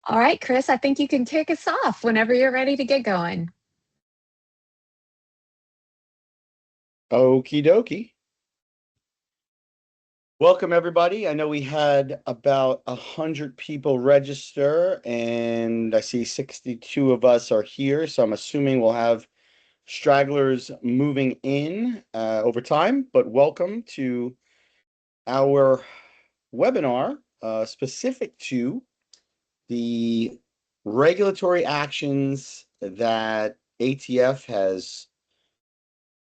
All right, Chris, I think you can kick us off whenever you're ready to get going. Okie dokie. Welcome, everybody. I know we had about 100 people register, and I see 62 of us are here, so I'm assuming we'll have stragglers moving in over time, but welcome to our webinar specific to the regulatory actions that ATF has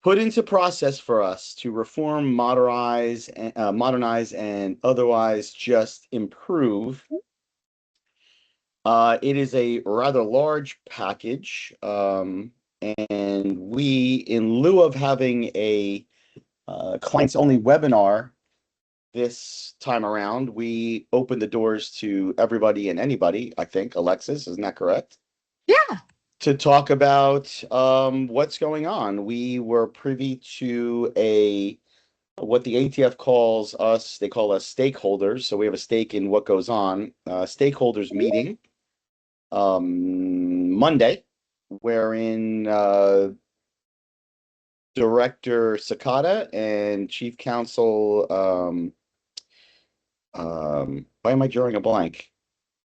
put into process for us to reform, modernize, and otherwise just improve. It is a rather large package, and we, in lieu of having a clients-only webinar this time around, we opened the doors to everybody and anybody, I think. Alexis, isn't that correct? Yeah. To talk about what's going on. We were privy to what the ATF calls us, they call us stakeholders. So we have a stake in what goes on. Stakeholders meeting Monday, wherein Director Sakata and Chief Counsel, why am I drawing a blank?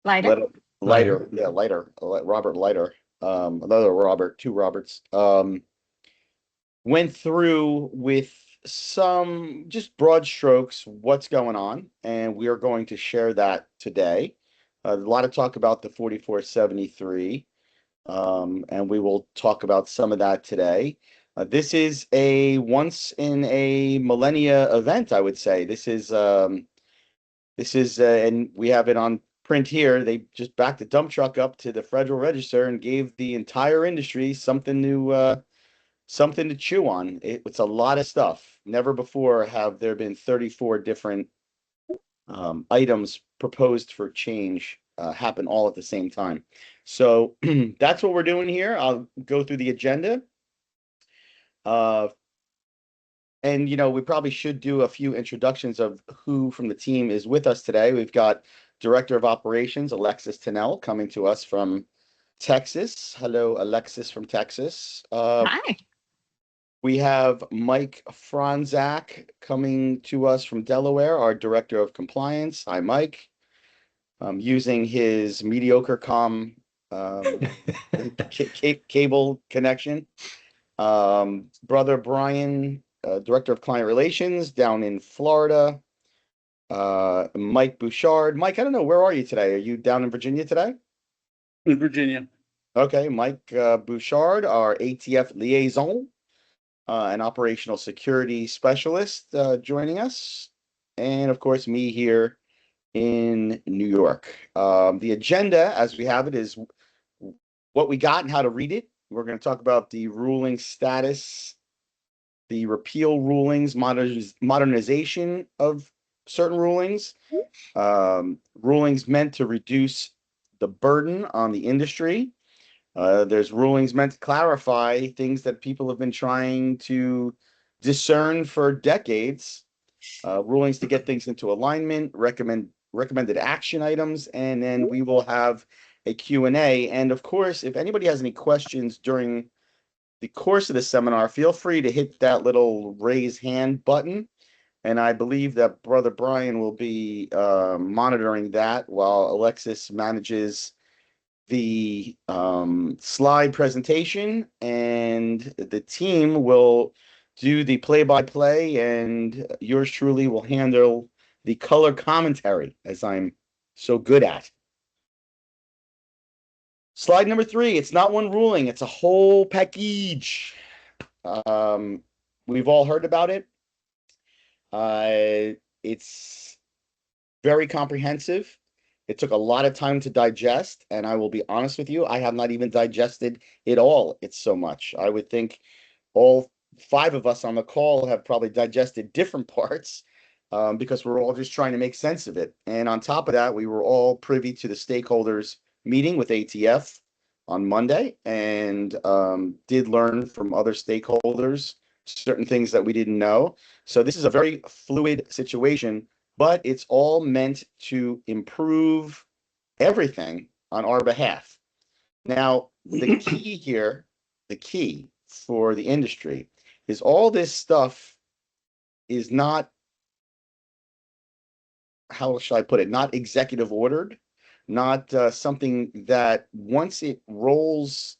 Lighter. Lighter. Yeah, Lighter. Robert Lighter. Another Robert, two Roberts. Went through with some just broad strokes what's going on, and we are going to share that today. A lot of talk about the 4473, and we will talk about some of that today. This is a once in a millennia event, I would say. This is, and we have it on print here. They just backed the dump truck up to the Federal Register and gave the entire industry something to chew on. It's a lot of stuff. Never before have there been 34 different items proposed for change happen all at the same time. So that's what we're doing here. I'll go through the agenda. And, we probably should do a few introductions of who from the team is with us today. We've got Director of Operations, Alexis Tunell, coming to us from Texas. Hello, Alexis from Texas. Hi. We have Mike Fronczak coming to us from Delaware, our Director of Compliance. Hi, Mike. Using his mediocre cable connection. Brother Brian, Director of Client Relations down in Florida. Mike Bouchard. Mike, I don't know, where are you today? Are you down in Virginia today? In Virginia. Okay, Mike Bouchard, our ATF Liaison. An operational security specialist joining us, and of course me here in New York. The agenda as we have it is what we got and how to read it. We're going to talk about the ruling status, the repeal rulings, modernization of certain rulings, rulings meant to reduce the burden on the industry. There's rulings meant to clarify things that people have been trying to discern for decades, rulings to get things into alignment, recommended action items, and then we will have a Q&A. And of course, if anybody has any questions during the course of the seminar, feel free to hit that little raise hand button. And I believe that Brother Brian will be monitoring that while Alexis manages the slide presentation, and the team will do the play-by-play, and yours truly will handle the color commentary, as I'm so good at. Slide number 3, it's not one ruling, it's a whole package. We've all heard about it. It's very comprehensive. It took a lot of time to digest, and I will be honest with you, I have not even digested it all. It's so much. I would think all 5 of us on the call have probably digested different parts because we're all just trying to make sense of it. And on top of that, we were all privy to the stakeholders meeting with ATF on Monday, and did learn from other stakeholders certain things that we didn't know. So this is a very fluid situation, but it's all meant to improve everything on our behalf. Now, the key here, the key for the industry is all this stuff is not, how shall I put it, not executive ordered, not something that once it rolls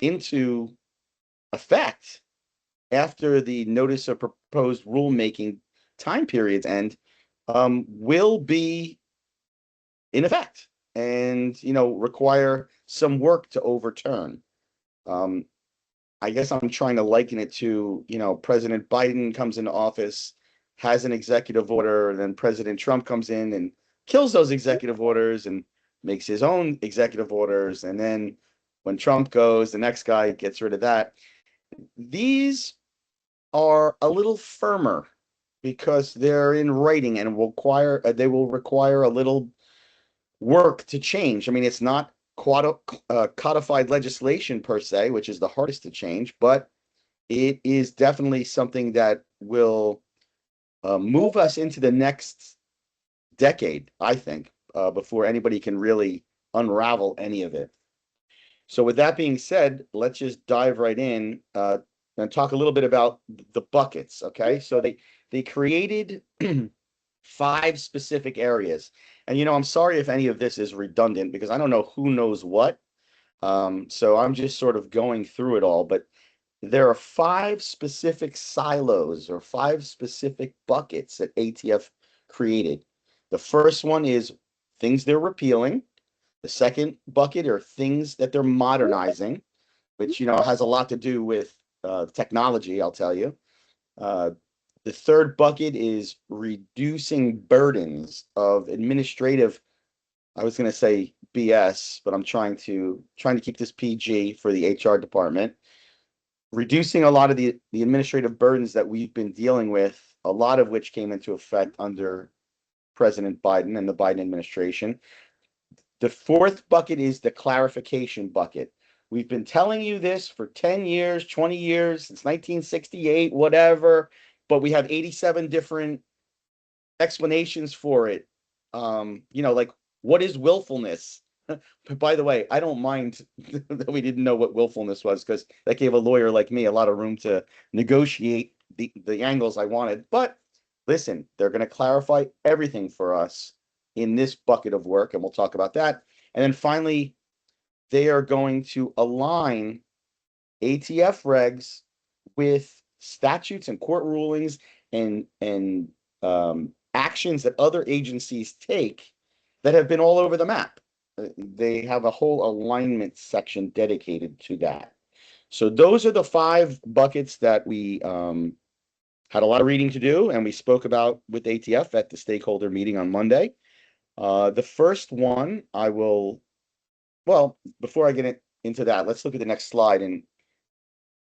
into effect after the notice of proposed rulemaking time periods end, will be in effect and, require some work to overturn. I guess I'm trying to liken it to, President Biden comes into office, has an executive order, and then President Trump comes in and kills those executive orders and makes his own executive orders. And then when Trump goes, the next guy gets rid of that. These are a little firmer because they're in writing and they will require a little work to change. I mean, it's not codified legislation per se, which is the hardest to change, but it is definitely something that will move us into the next decade, I think, before anybody can really unravel any of it. So with that being said, let's just dive right in and talk a little bit about the buckets, okay? So they created 5 specific areas. And, I'm sorry if any of this is redundant because I don't know who knows what. So I'm just sort of going through it all, but there are 5 specific silos or 5 specific buckets that ATF created. The first one is things they're repealing. The second bucket are things that they're modernizing, which, has a lot to do with technology, I'll tell you. The third bucket is reducing burdens of administrative, I was going to say BS, but I'm trying to keep this PG for the HR department. Reducing a lot of the administrative burdens that we've been dealing with, a lot of which came into effect under President Biden and the Biden administration. The fourth bucket is the clarification bucket. We've been telling you this for 10 years, 20 years, since 1968, whatever, but we have 87 different explanations for it. Like, what is willfulness? By the way, I don't mind that we didn't know what willfulness was because that gave a lawyer like me a lot of room to negotiate the angles I wanted. But listen, they're going to clarify everything for us in this bucket of work, and we'll talk about that. And then finally, they are going to align ATF regs with statutes and court rulings and actions that other agencies take that have been all over the map. They have a whole alignment section dedicated to that. So those are the 5 buckets that we had a lot of reading to do, and we spoke about with ATF at the stakeholder meeting on Monday. The first one before I get into that, let's look at the next slide. And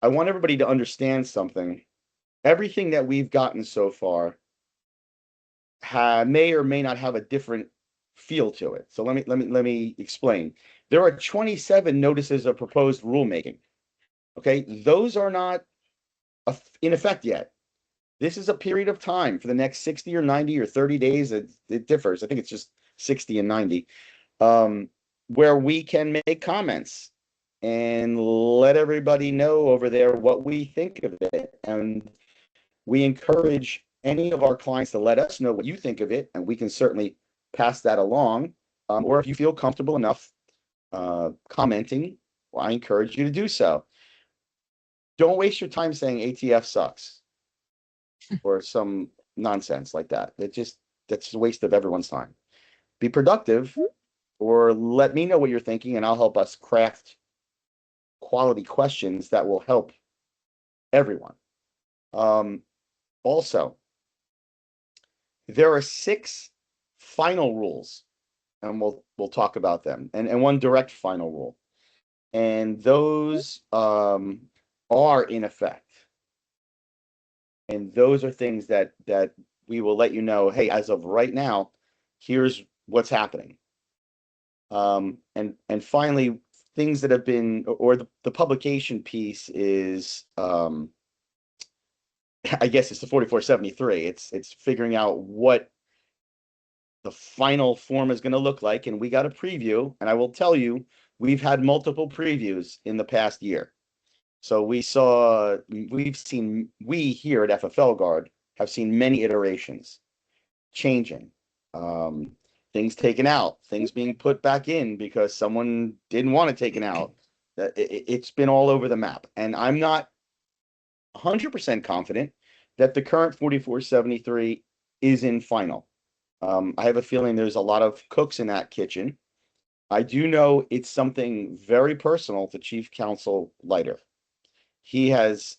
I want everybody to understand something. Everything that we've gotten so far may or may not have a different feel to it. So let me explain. There are 27 notices of proposed rulemaking. Okay, those are not in effect yet. This is a period of time for the next 60 or 90 or 30 days. It differs. I think it's just 60 and 90, where we can make comments and let everybody know over there what we think of it. And we encourage any of our clients to let us know what you think of it, and we can certainly pass that along. Or if you feel comfortable enough commenting, well, I encourage you to do so. Don't waste your time saying ATF sucks or some nonsense like that. That's a waste of everyone's time. Be productive, or let me know what you're thinking, and I'll help us craft quality questions that will help everyone. Also, there are 6 final rules, and we'll talk about them, and 1 direct final rule, and those are in effect. And those are things that we will let you know, hey, as of right now, here's what's happening. And finally, things that have been, or the publication piece is, I guess it's the 4473. It's figuring out what the final form is going to look like, and we got a preview, and I will tell you, we've had multiple previews in the past year. So we here at FFLGuard have seen many iterations changing, things taken out, things being put back in because someone didn't want it taken out. It's been all over the map, and I'm not 100% confident that the current 4473 is in final. I have a feeling there's a lot of cooks in that kitchen. I do know it's something very personal to Chief Counsel Leiter. He has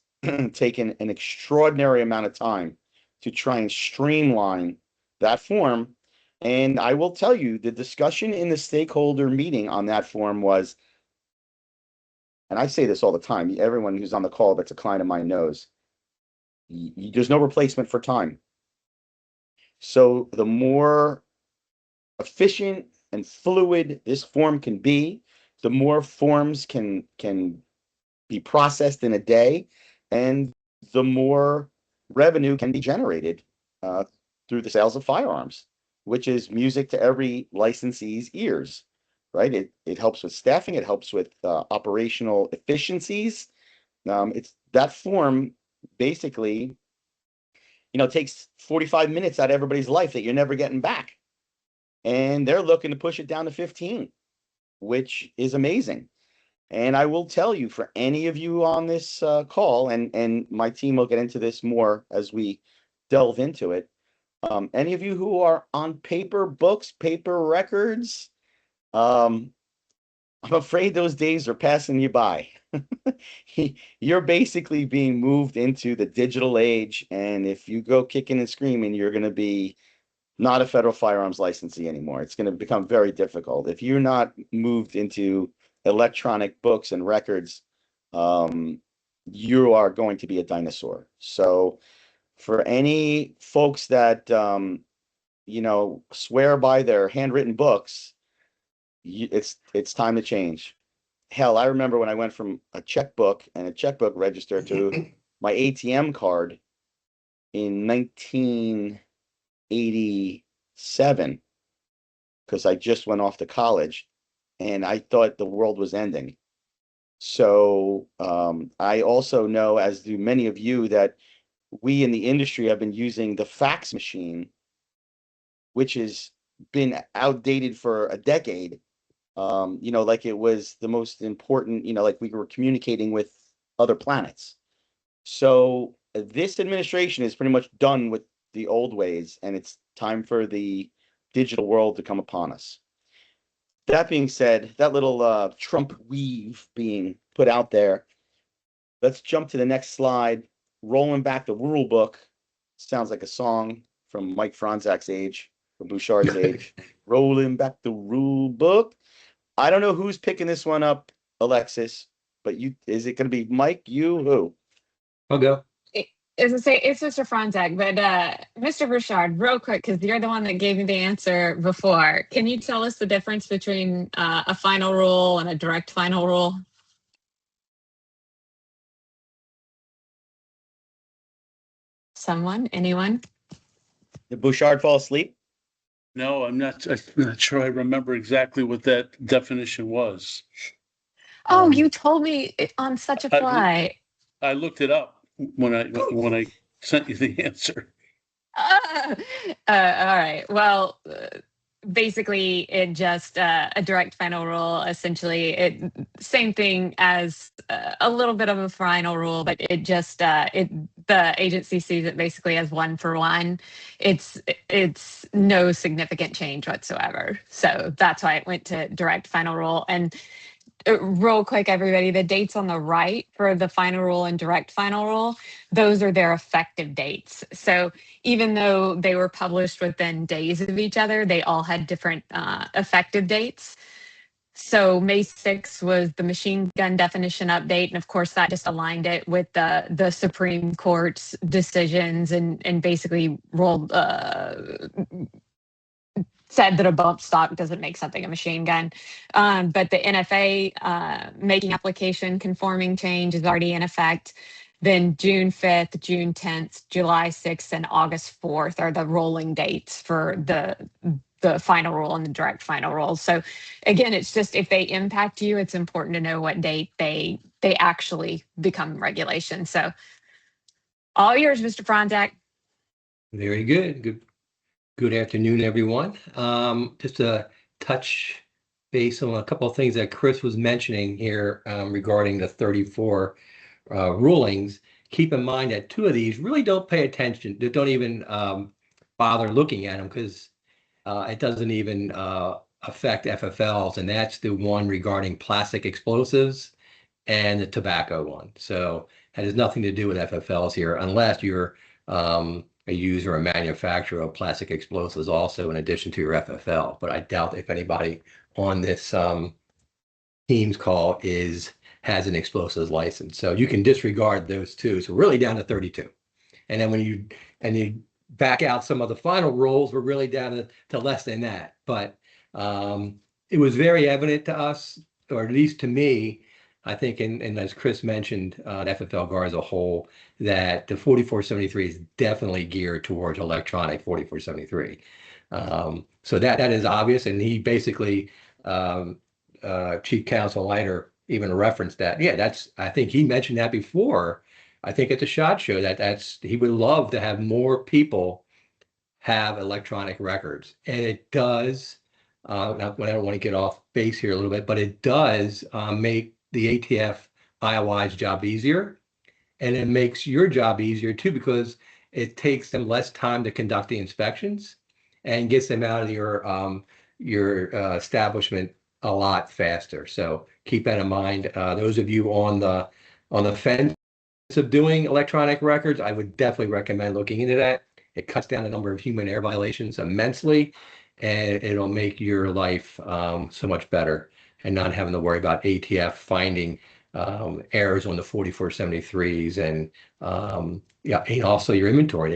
taken an extraordinary amount of time to try and streamline that form. And I will tell you, the discussion in the stakeholder meeting on that form was, and I say this all the time, everyone who's on the call that's a client of mine knows, there's no replacement for time. So the more efficient and fluid this form can be, the more forms can be processed in a day, and the more revenue can be generated through the sales of firearms, which is music to every licensee's ears, right? It helps with staffing, it helps with operational efficiencies. It's that form basically, takes 45 minutes out of everybody's life that you're never getting back. And they're looking to push it down to 15, which is amazing. And I will tell you, for any of you on this call, and my team will get into this more as we delve into it, any of you who are on paper books, paper records, I'm afraid those days are passing you by. You're basically being moved into the digital age, and if you go kicking and screaming, you're going to be not a federal firearms licensee anymore. It's going to become very difficult. If you're not moved into electronic books and records, you are going to be a dinosaur. So for any folks that, swear by their handwritten books, it's time to change. Hell, I remember when I went from a checkbook and a checkbook register to my ATM card in 1987, because I just went off to college and I thought the world was ending. So I also know, as do many of you, that we in the industry have been using the fax machine, which has been outdated for a decade. Like it was the most important, like we were communicating with other planets. So this administration is pretty much done with the old ways, and it's time for the digital world to come upon us. That being said, that little Trump weave being put out there, let's jump to the next slide. Rolling back the rule book. Sounds like a song from Mike Fronczak's age, from Bouchard's age. Rolling back the rule book. I don't know who's picking this one up, Alexis, but is it going to be Mike, you, who? I'll go. As I say, it's Mr. Fronczak, but Mr. Bouchard, real quick, because you're the one that gave me the answer before. Can you tell us the difference between a final rule and a direct final rule? Someone? Anyone? Did Bouchard fall asleep? No, I'm not sure I remember exactly what that definition was. Oh, you told me it on such a fly. I looked it up when I sent you the answer. All right. Well, basically, it just a direct final rule. Essentially, same thing as a little bit of a final rule, but it just the agency sees it basically as one for one. It's no significant change whatsoever. So that's why it went to direct final rule. And real quick, everybody, the dates on the right for the final rule and direct final rule, those are their effective dates. So even though they were published within days of each other, they all had different effective dates. So May 6th was the machine gun definition update. And of course, that just aligned it with the Supreme Court's decisions and basically rolled said that a bump stock doesn't make something a machine gun. But the NFA making application conforming change is already in effect. Then June 5th, June 10th, July 6th, and August 4th are the rolling dates for the final rule and the direct final rule. So again, it's just if they impact you, it's important to know what date they actually become regulation. So all yours, Mr. Fronczak. Very good. Good afternoon, everyone. Just to touch base on a couple of things that Chris was mentioning here regarding the 34 rulings. Keep in mind that 2 of these really don't pay attention. They don't even bother looking at them because it doesn't even affect FFLs, and that's the one regarding plastic explosives and the tobacco one. So that has nothing to do with FFLs here, unless you're a user or manufacturer of plastic explosives also in addition to your FFL. But I doubt if anybody on this Teams call has an explosives license. So you can disregard those 2. So really down to 32. And then when you back out some of the final rules, we're really down to less than that. But it was very evident to us, or at least to me, I think, and as Chris mentioned, FFLGuard as a whole, that the 4473 is definitely geared towards electronic 4473. So that is obvious, and he basically, Chief Counsel Leiter even referenced that. Yeah, I think he mentioned that before. I think at the SHOT Show he would love to have more people have electronic records, and it does. I don't want to get off base here a little bit, but it does make the ATF IOI's job easier, and it makes your job easier too, because it takes them less time to conduct the inspections and gets them out of your establishment a lot faster. So keep that in mind. Those of you on the fence of doing electronic records, I would definitely recommend looking into that. It cuts down the number of human error violations immensely, and it'll make your life so much better, and not having to worry about ATF finding errors on the 4473s and and also your inventory.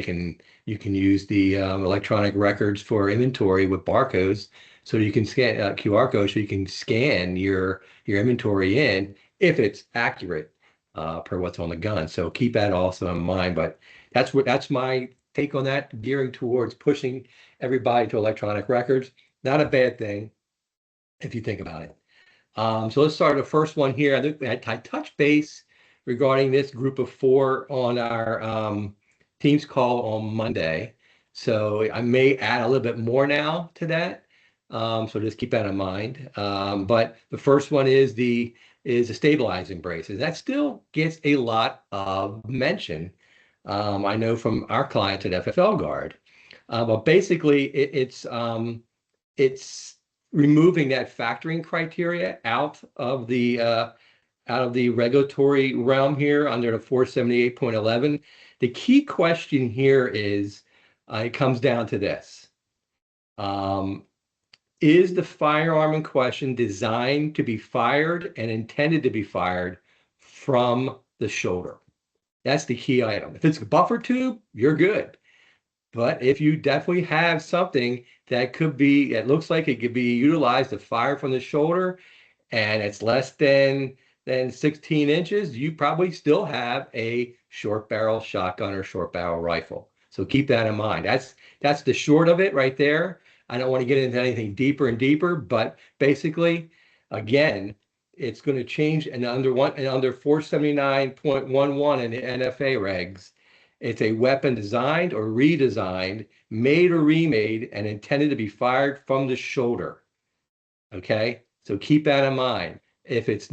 You can use the electronic records for inventory with barcodes, so you can scan QR codes, so you can scan your inventory in if it's accurate per what's on the gun. So keep that also in mind. But that's my take on that, gearing towards pushing everybody to electronic records. Not a bad thing if you think about it. So let's start the first one here. I touched base regarding this group of 4 on our Teams call on Monday. So I may add a little bit more now to that. So just keep that in mind. But the first one is the stabilizing braces. That still gets a lot of mention. I know from our clients at FFLGuard. But basically it's removing that factoring criteria out of the regulatory realm here under the 478.11. The key question here is, it comes down to this. Is the firearm in question designed to be fired and intended to be fired from the shoulder? That's the key item. If it's a buffer tube, you're good. But if you definitely have something that it looks like it could be utilized to fire from the shoulder, and it's less than 16 inches, you probably still have a short barrel shotgun or short barrel rifle. So keep that in mind. That's the short of it right there. I don't want to get into anything deeper and deeper, but basically, again, it's going to change, and under 479.11 in the NFA regs, it's a weapon designed or redesigned, made or remade, and intended to be fired from the shoulder. Okay, so keep that in mind. If it's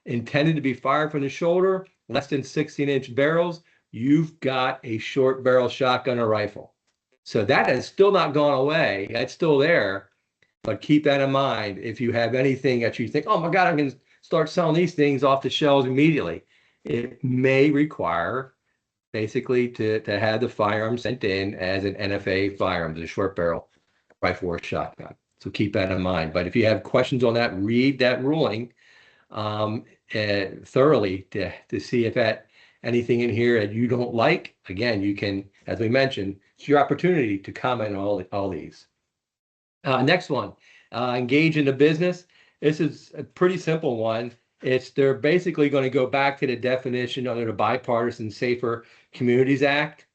intended to be fired from the shoulder, less than 16-inch barrels, you've got a short barrel shotgun or rifle. So that has still not gone away. That's still there. But keep that in mind. If you have anything that you think, oh my God, I can start selling these things off the shelves immediately, it may require basically to have the firearm sent in as an NFA firearm, the short barrel rifle or shotgun. So keep that in mind. But if you have questions on that, read that ruling thoroughly to see if anything in here that you don't like. Again, you can, as we mentioned, it's your opportunity to comment on all these. Next one, engage in the business. This is a pretty simple one. They're basically going to go back to the definition under the Bipartisan Safer Communities Act.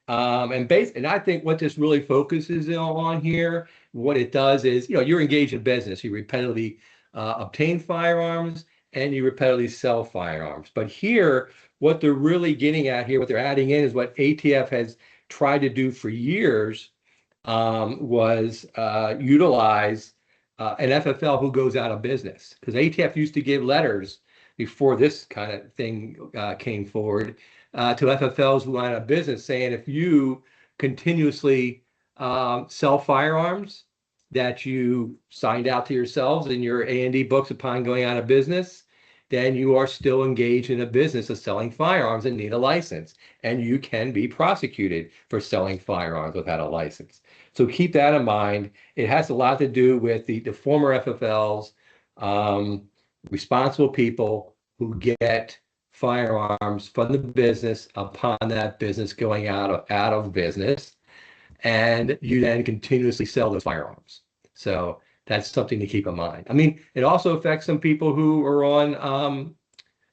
And I think what this really focuses on here, what it does is, you're engaged in business. You repetitively obtain firearms and you repetitively sell firearms. But here, what they're really getting at here, what they're adding in is what ATF has tried to do for years, was utilize an FFL who goes out of business. Because ATF used to give letters before this kind of thing came forward to FFLs who went out of business, saying if you continuously sell firearms that you signed out to yourselves in your A&D books upon going out of business, then you are still engaged in a business of selling firearms and need a license. And you can be prosecuted for selling firearms without a license. So keep that in mind. It has a lot to do with the former FFLs, responsible people who get firearms from the business upon that business going out of business, and you then continuously sell those firearms. So that's something to keep in mind. I mean, it also affects some people who are on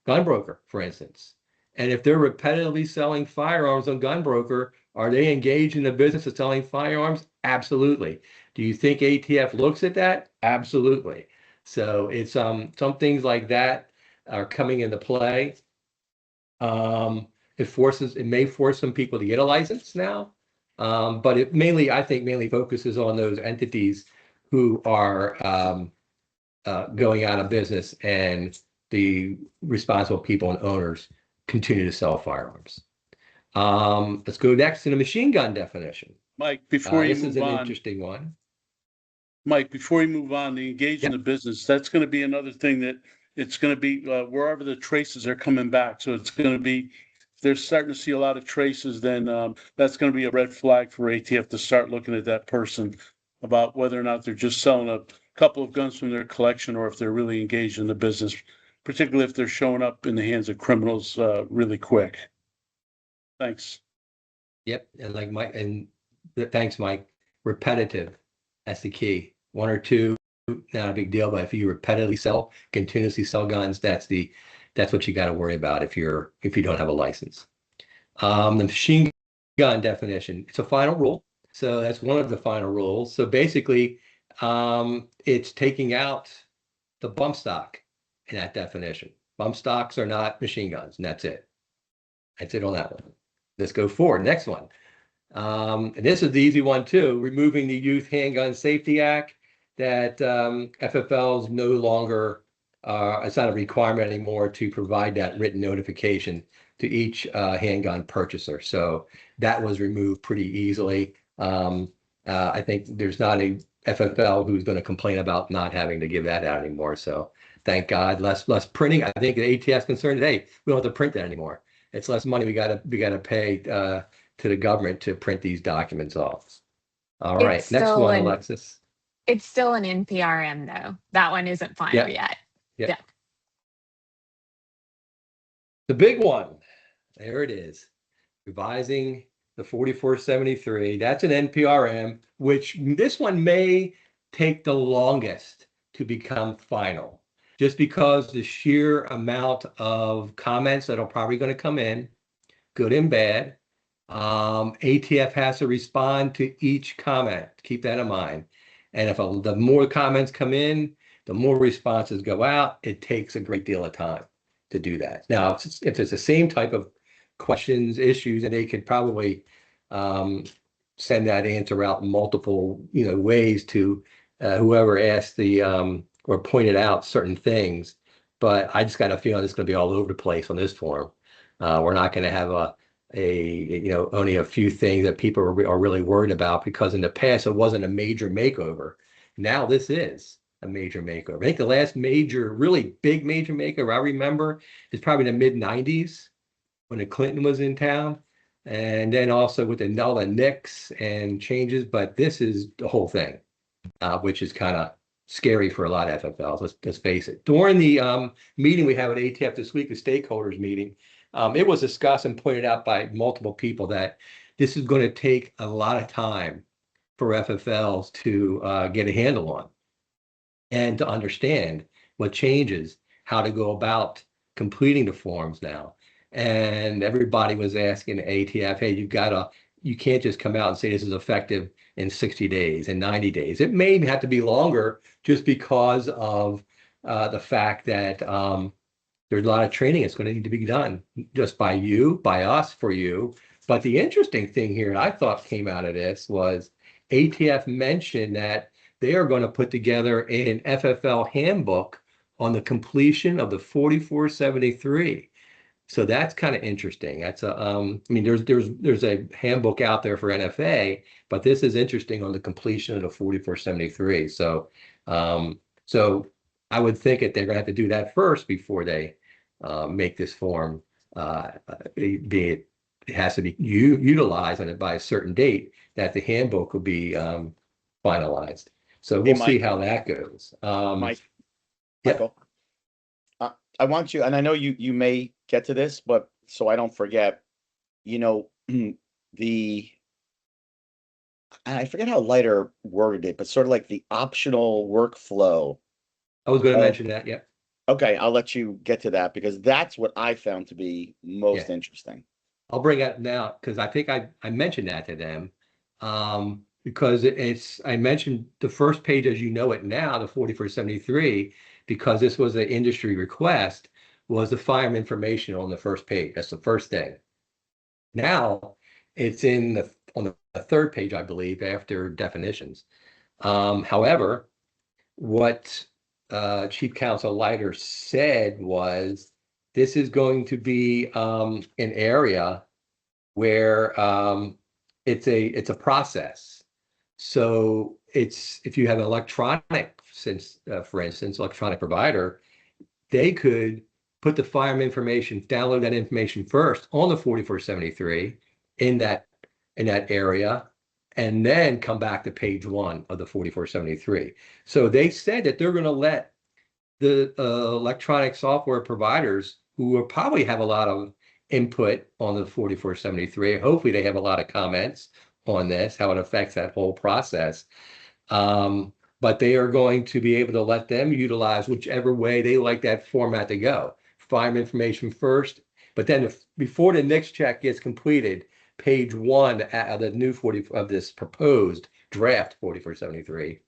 GunBroker, for instance. And if they're repetitively selling firearms on GunBroker, are they engaged in the business of selling firearms? Absolutely. Do you think ATF looks at that? Absolutely. So it's some things like that are coming into play. It may force some people to get a license now, but it I think mainly focuses on those entities who are going out of business, and the responsible people and owners continue to sell firearms. Let's go next to the machine gun definition. Mike, before you this is move an on, interesting one. Mike, before you move on, the engage in the business, that's going to be another thing that it's going to be wherever the traces are coming back. So it's going to be, if they're starting to see a lot of traces, then that's going to be a red flag for ATF to start looking at that person about whether or not they're just selling a couple of guns from their collection or if they're really engaged in the business, particularly if they're showing up in the hands of criminals really quick. Thanks. Yep. And like Mike, thanks, Mike. Repetitive. That's the key. One or two, not a big deal, but if you repetitively continuously sell guns, that's what you got to worry about if you don't have a license. The machine gun definition, it's a final rule. So that's one of the final rules. So basically, it's taking out the bump stock in that definition. Bump stocks are not machine guns, and that's it. That's it on that one. Let's go forward. Next one. And this is the easy one too, removing the Youth Handgun Safety Act, that FFLs no longer, it's not a requirement anymore to provide that written notification to each handgun purchaser. So that was removed pretty easily. I think there's not a FFL who's going to complain about not having to give that out anymore. So thank God, less printing. I think the ATF's concerned today, we don't have to print that anymore. It's less money we gotta pay to the government to print these documents off. All right, next one, Alexis. It's still an NPRM though. That one isn't final yet. Yeah. The big one, there it is. Revising the 4473. That's an NPRM, which this one may take the longest to become final, just because the sheer amount of comments that are probably going to come in, good and bad. ATF has to respond to each comment. Keep that in mind. And if the more comments come in, the more responses go out. It takes a great deal of time to do that. Now, if it's the same type of questions, issues, and they could probably send that answer out in multiple, ways to whoever asked or pointed out certain things. But I just got a feeling it's going to be all over the place on this form. We're not going to have only a few things that people are really worried about, because in the past it wasn't a major makeover. Now this is a major makeover. I think the last really big major makeover I remember is probably the mid-90s when the Clinton was in town, and then also with all the nicks and changes. But this is the whole thing, which is kind of scary for a lot of FFLs. Let's face it. During the meeting we had with ATF this week, the stakeholders meeting, it was discussed and pointed out by multiple people that this is going to take a lot of time for FFLs to get a handle on and to understand what changes, how to go about completing the forms now. And everybody was asking ATF, hey, you've got to, you can't just come out and say this is effective in 60 days and 90 days. It may have to be longer just because of the fact that there's a lot of training that's going to need to be done just by you, by us, for you. But the interesting thing here, I thought came out of this was ATF mentioned that they are going to put together an FFL handbook on the completion of the 4473. So that's kind of interesting. That's a, I mean, there's a handbook out there for NFA, but this is interesting on the completion of the 4473. So, so I would think that they're going to have to do that first before they make this form. It has to be utilized on it by a certain date that the handbook will be finalized. So we'll see how that goes. Michael, I want you, and I know you may get to this, but so I don't forget, you know, I forget how Leiter worded it, but sort of like the optional workflow. I was going to mention that, yeah. Okay, I'll let you get to that because that's what I found to be most interesting. I'll bring it up now because I think I mentioned that to them because I mentioned the first page as you know it now, the 4473, because this was an industry request, was the firearm information on the first page. That's the first thing. Now it's on the third page, I believe, after definitions. However, what Chief Counsel Leiter said was this is going to be an area where it's a process. So if you have an electronic, for instance, electronic provider, they could put the firearm information, download that information first on the 4473 in that area, and then come back to page 1 of the 4473. So they said that they're going to let the electronic software providers who will probably have a lot of input on the 4473, hopefully they have a lot of comments on this, how it affects that whole process. But they are going to be able to let them utilize whichever way they like that format to go. Firearm information first, but then before the next check gets completed, page 1 of the new of this proposed draft 4473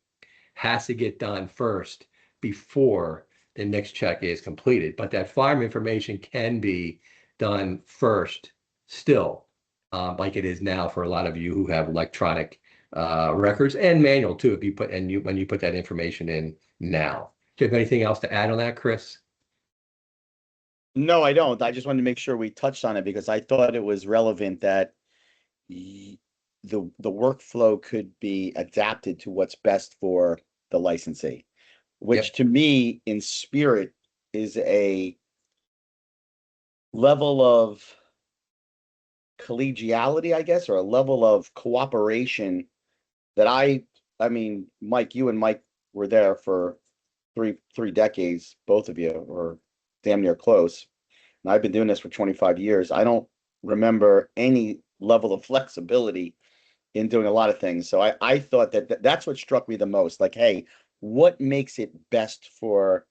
has to get done first before the next check is completed. But that firearm information can be done first still, like it is now for a lot of you who have electronic records and manual too, if you put when you put that information in now. Do you have anything else to add on that, Chris? No, I don't. I just wanted to make sure we touched on it because I thought it was relevant that the workflow could be adapted to what's best for the licensee, which to me in spirit is a level of collegiality, I guess, or a level of cooperation that I mean, Mike, you and Mike were there for three decades, both of you, or damn near close. And I've been doing this for 25 years. I don't remember any level of flexibility in doing a lot of things. So I thought that's what struck me the most. Like, hey, what makes it best for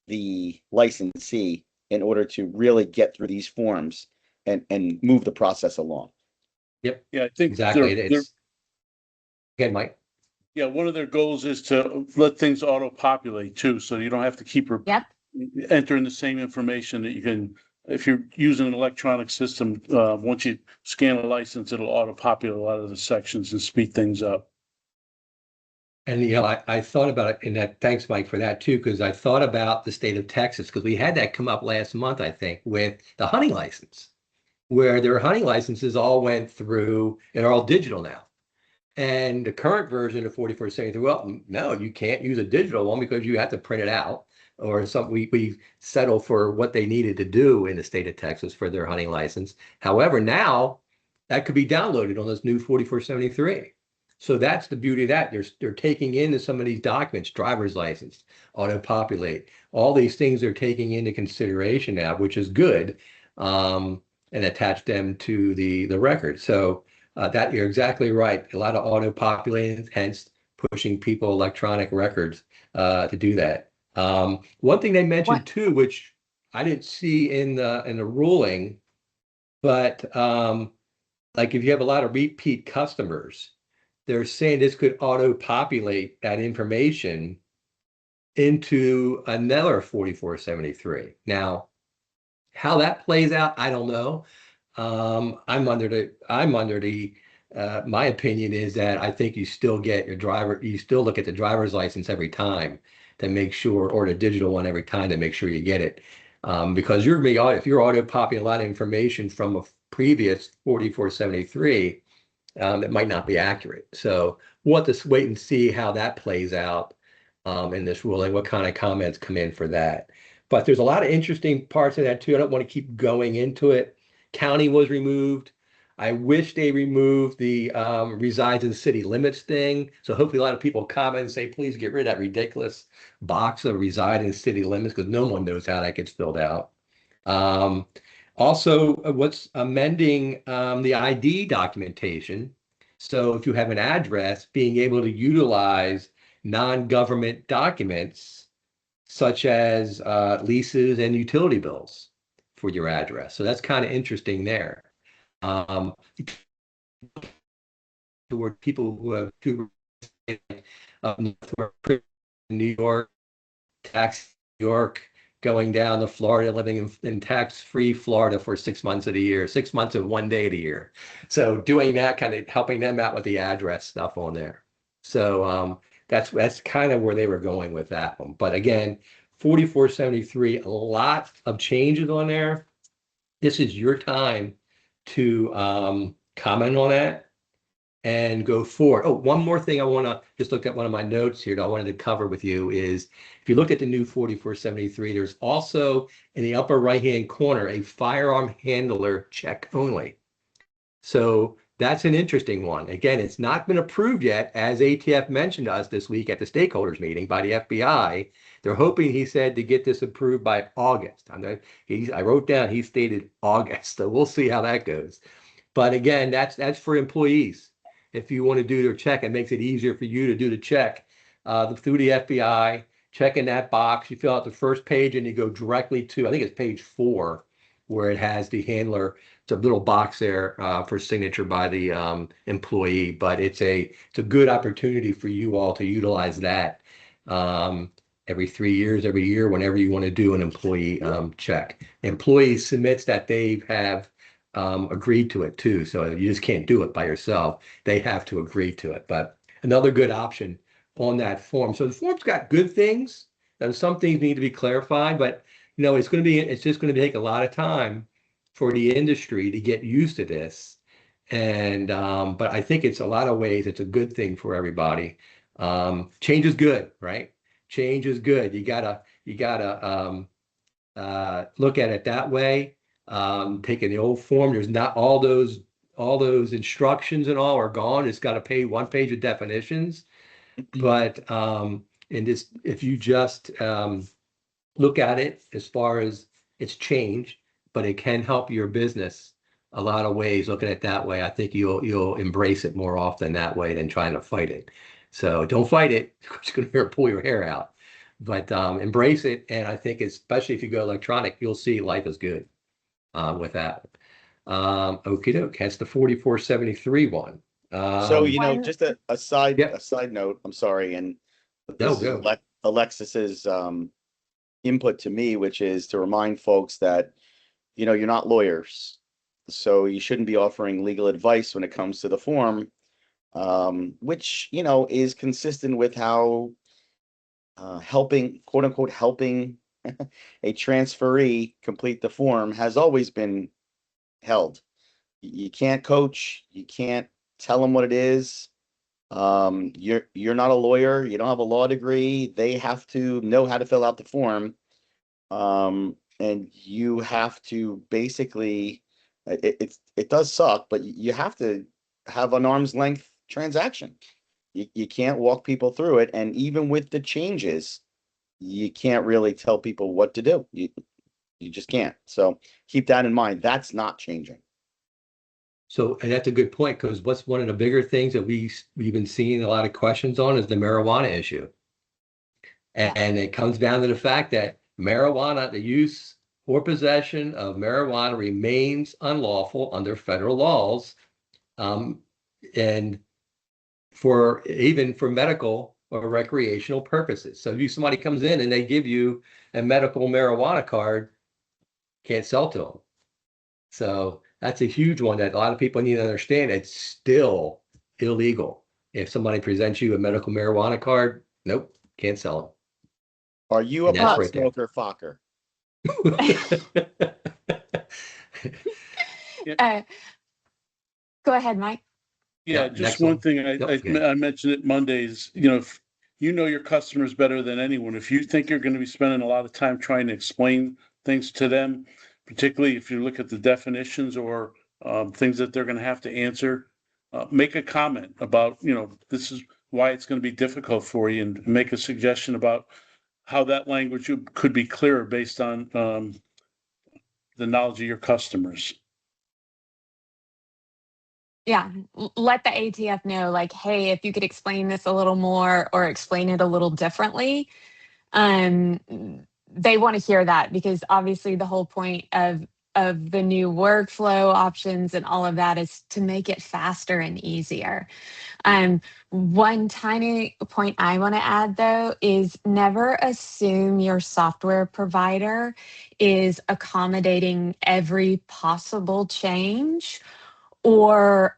the licensee in order to really get through these forms and move the process along? Yep. Yeah, I think exactly. Again, Mike. Yeah, one of their goals is to let things auto-populate too, so you don't have to keep entering the same information that you can. If you're using an electronic system, once you scan a license, it'll auto-populate a lot of the sections and speed things up. And I thought about it in that. Thanks, Mike, for that too, because I thought about the state of Texas because we had that come up last month, I think, with the hunting license, where their hunting licenses all went through and are all digital now. And the current version of 4473, well, no, you can't use a digital one because you have to print it out, or something. We settle for what they needed to do in the state of Texas for their hunting license. However, now that could be downloaded on this new 4473. So that's the beauty of that. They're taking into some of these documents, driver's license, auto-populate, all these things they're taking into consideration now, which is good, and attach them to the record. So that you're exactly right. A lot of auto-populating, hence pushing people electronic records to do that. One thing they mentioned too, which I didn't see in the ruling, but like if you have a lot of repeat customers, they're saying this could auto-populate that information into another 4473. Now, how that plays out, I don't know. My opinion is that I think you still get you still look at the driver's license every time to make sure, or the digital one every time to make sure you get it. Because if you're auto-popping a lot of information from a previous 4473, it might not be accurate. So we'll have to wait and see how that plays out in this ruling, what kind of comments come in for that. But there's a lot of interesting parts of that too. I don't want to keep going into it. County was removed. I wish they removed the resides in city limits thing. So hopefully a lot of people comment and say, please get rid of that ridiculous box of reside in city limits, because no one knows how that gets filled out. Also, what's amending the ID documentation. So if you have an address, being able to utilize non-government documents such as leases and utility bills for your address. So that's kind of interesting there. Toward people who have New York, tax New York, going down to Florida, living in tax-free Florida for 6 months of the year, 6 months and 1 day of the year. So doing that, kind of helping them out with the address stuff on there. So that's kind of where they were going with that one. But again, 4473, a lot of changes on there. This is your time to comment on that and go forward. Oh, one more thing I want to just look at one of my notes here that I wanted to cover with you is, if you look at the new 4473, there's also in the upper right-hand corner a firearm handler check only. So that's an interesting one. Again, it's not been approved yet, as ATF mentioned to us this week at the stakeholders meeting by the FBI. They're hoping, he said, to get this approved by August. I wrote down, he stated August, so we'll see how that goes. But again, that's for employees. If you want to do their check, it makes it easier for you to do the check through the FBI, check in that box. You fill out the first page and you go directly to, I think it's page 4, where it has the handler. It's a little box there for signature by the employee, but it's a good opportunity for you all to utilize that every 3 years, every year, whenever you want to do an employee check. Employee submits that they have agreed to it too, so you just can't do it by yourself. They have to agree to it. But another good option on that form. So the form's got good things, and some things need to be clarified, but you know, it's just going to take a lot of time for the industry to get used to this. And but I think it's a lot of ways it's a good thing for everybody. Change is good, right? Change is good. You gotta look at it that way. Taking the old form, there's not all those instructions and all are gone. It's got to pay 1 page of definitions. But in this, if you just look at it as far as it's changed, but it can help your business a lot of ways. Looking at it that way, I think you'll embrace it more often that way than trying to fight it. So don't fight it. It's going to pull your hair out. But embrace it, and I think especially if you go electronic, you'll see life is good with that. Okie doke. That's the 4473 one. So you know, just a side note. I'm sorry, and this is Alexis's input to me, which is to remind folks that, you know, you're not lawyers, so you shouldn't be offering legal advice when it comes to the form, which, you know, is consistent with how helping, quote unquote, helping a transferee complete the form has always been held. You can't coach, you can't tell them what it is. You're not a lawyer, you don't have a law degree. They have to know how to fill out the form, and you have to basically, it does suck, but you have to have an arm's length transaction. You can't walk people through it, and even with the changes, you can't really tell people what to do. You just can't. So keep that in mind. That's not changing. So, and that's a good point, because what's one of the bigger things that we've been seeing a lot of questions on is the marijuana issue. And it comes down to the fact that marijuana, the use or possession of marijuana remains unlawful under federal laws and even for medical or recreational purposes. So if somebody comes in and they give you a medical marijuana card, can't sell to them. So that's a huge one that a lot of people need to understand. It's still illegal. If somebody presents you a medical marijuana card, nope, can't sell them. Are you a pot smoker, Fokker? Go ahead, Mike. Yeah, just one thing I mentioned it Mondays, if you know your customers better than anyone. If you think you're going to be spending a lot of time trying to explain things to them, particularly if you look at the definitions or things that they're going to have to answer, make a comment about, this is why it's going to be difficult for you, and make a suggestion about how that language could be clearer based on the knowledge of your customers. Yeah, let the ATF know, like, hey, if you could explain this a little more or explain it a little differently. They want to hear that, because obviously the whole point of the new workflow options and all of that is to make it faster and easier. One tiny point I want to add, though, is never assume your software provider is accommodating every possible change or,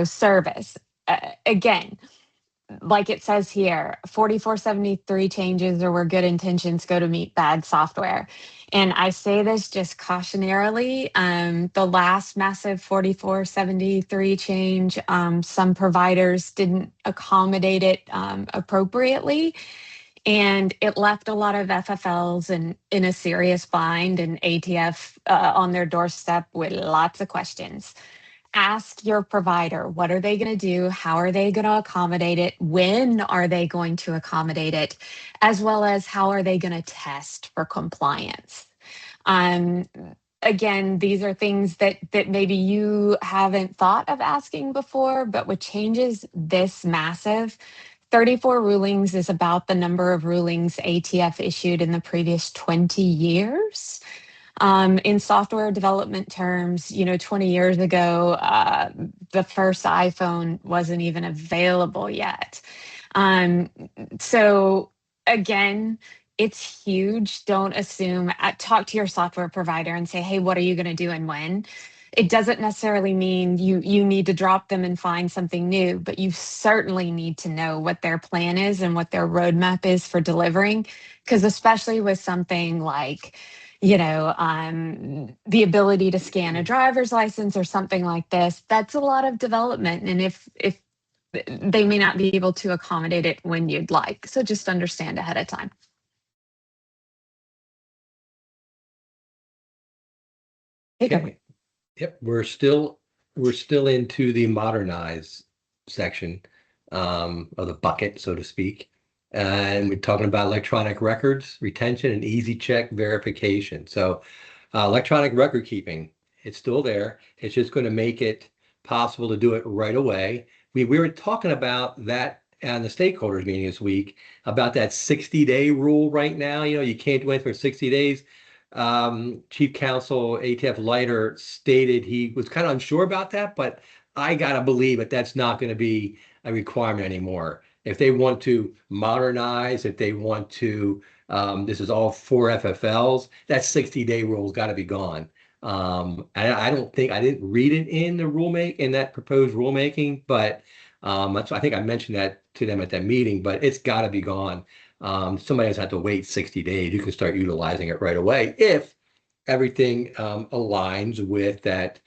service. Again, like it says here, 4473 changes or where good intentions go to meet bad software. And I say this just cautionarily. The last massive 4473 change, some providers didn't accommodate it appropriately. And it left a lot of FFLs in a serious bind, and ATF on their doorstep with lots of questions. Ask your provider, what are they going to do? How are they going to accommodate it? When are they going to accommodate it? As well as how are they going to test for compliance? Again, these are things that maybe you haven't thought of asking before, but with changes this massive, 34 rulings is about the number of rulings ATF issued in the previous 20 years. In software development terms, 20 years ago, the first iPhone wasn't even available yet. So again, it's huge. Don't assume. Talk to your software provider and say, hey, what are you going to do and when? It doesn't necessarily mean you need to drop them and find something new, but you certainly need to know what their plan is and what their roadmap is for delivering. Because especially with something like, the ability to scan a driver's license or something like this, that's a lot of development. And if they may not be able to accommodate it when you'd like. So just understand ahead of time. Okay. Yep, we're still into the modernize section of the bucket, so to speak. And we're talking about electronic records, retention, and easy check verification. So electronic record keeping, it's still there. It's just going to make it possible to do it right away. We were talking about that on the stakeholders meeting this week, about that 60-day rule right now. You can't do anything for 60 days. Chief Counsel ATF Leiter stated he was kind of unsure about that, but I gotta believe that that's not going to be a requirement anymore. If they want to modernize, if they want to, this is all for FFLs, that 60-day rule's got to be gone. I didn't read it in the in that proposed rulemaking, but I think I mentioned that to them at that meeting, but it's got to be gone. Somebody doesn't have to wait 60 days. You can start utilizing it right away if everything aligns with that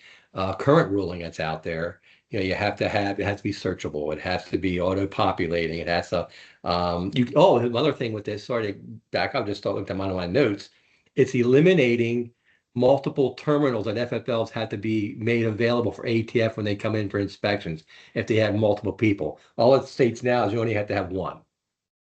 current ruling that's out there. It has to be searchable. It has to be auto-populating. It has to, another thing with this, sorry to back up, just looked at one of my notes. It's eliminating multiple terminals that FFLs have to be made available for ATF when they come in for inspections if they have multiple people. All it states now is you only have to have one,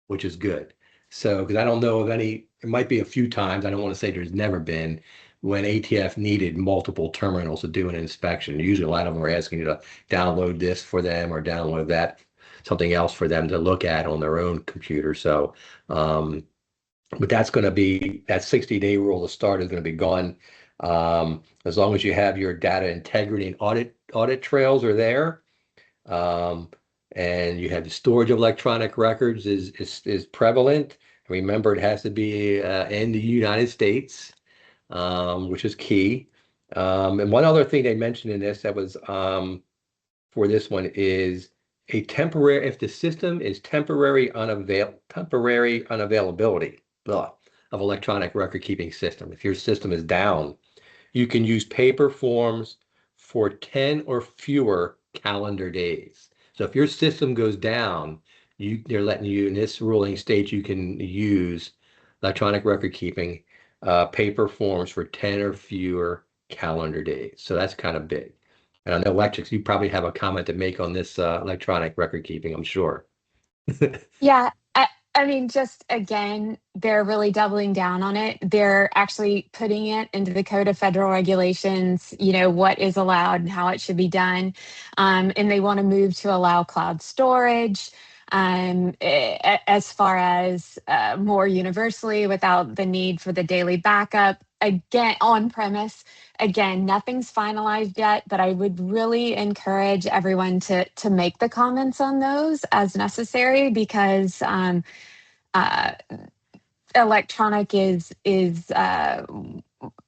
which is good. So, because I don't know of any, it might be a few times, I don't want to say there's never been, when ATF needed multiple terminals to do an inspection. Usually a lot of them are asking you to download this for them or download that, something else for them to look at on their own computer. So, but that's going to be, that 60-day rule to start is going to be gone As long as you have your data integrity and audit trails are there, and you have the storage of electronic records is prevalent. Remember, it has to be in the United States, which is key. And one other thing they mentioned in this that was for this one is if the system is temporary unavailability of electronic record keeping system. If your system is down, you can use paper forms for 10 or fewer calendar days. So if your system goes down, they're letting you, in this ruling states, you can use electronic record keeping paper forms for 10 or fewer calendar days. So that's kind of big. And I know, Alexis, you probably have a comment to make on this electronic record keeping, I'm sure. Yeah, I mean, just again, they're really doubling down on it. They're actually putting it into the Code of Federal Regulations, what is allowed and how it should be done. And they want to move to allow cloud storage as far as more universally without the need for the daily backup. Again, on premise. Again, nothing's finalized yet, but I would really encourage everyone to make the comments on those as necessary, because electronic is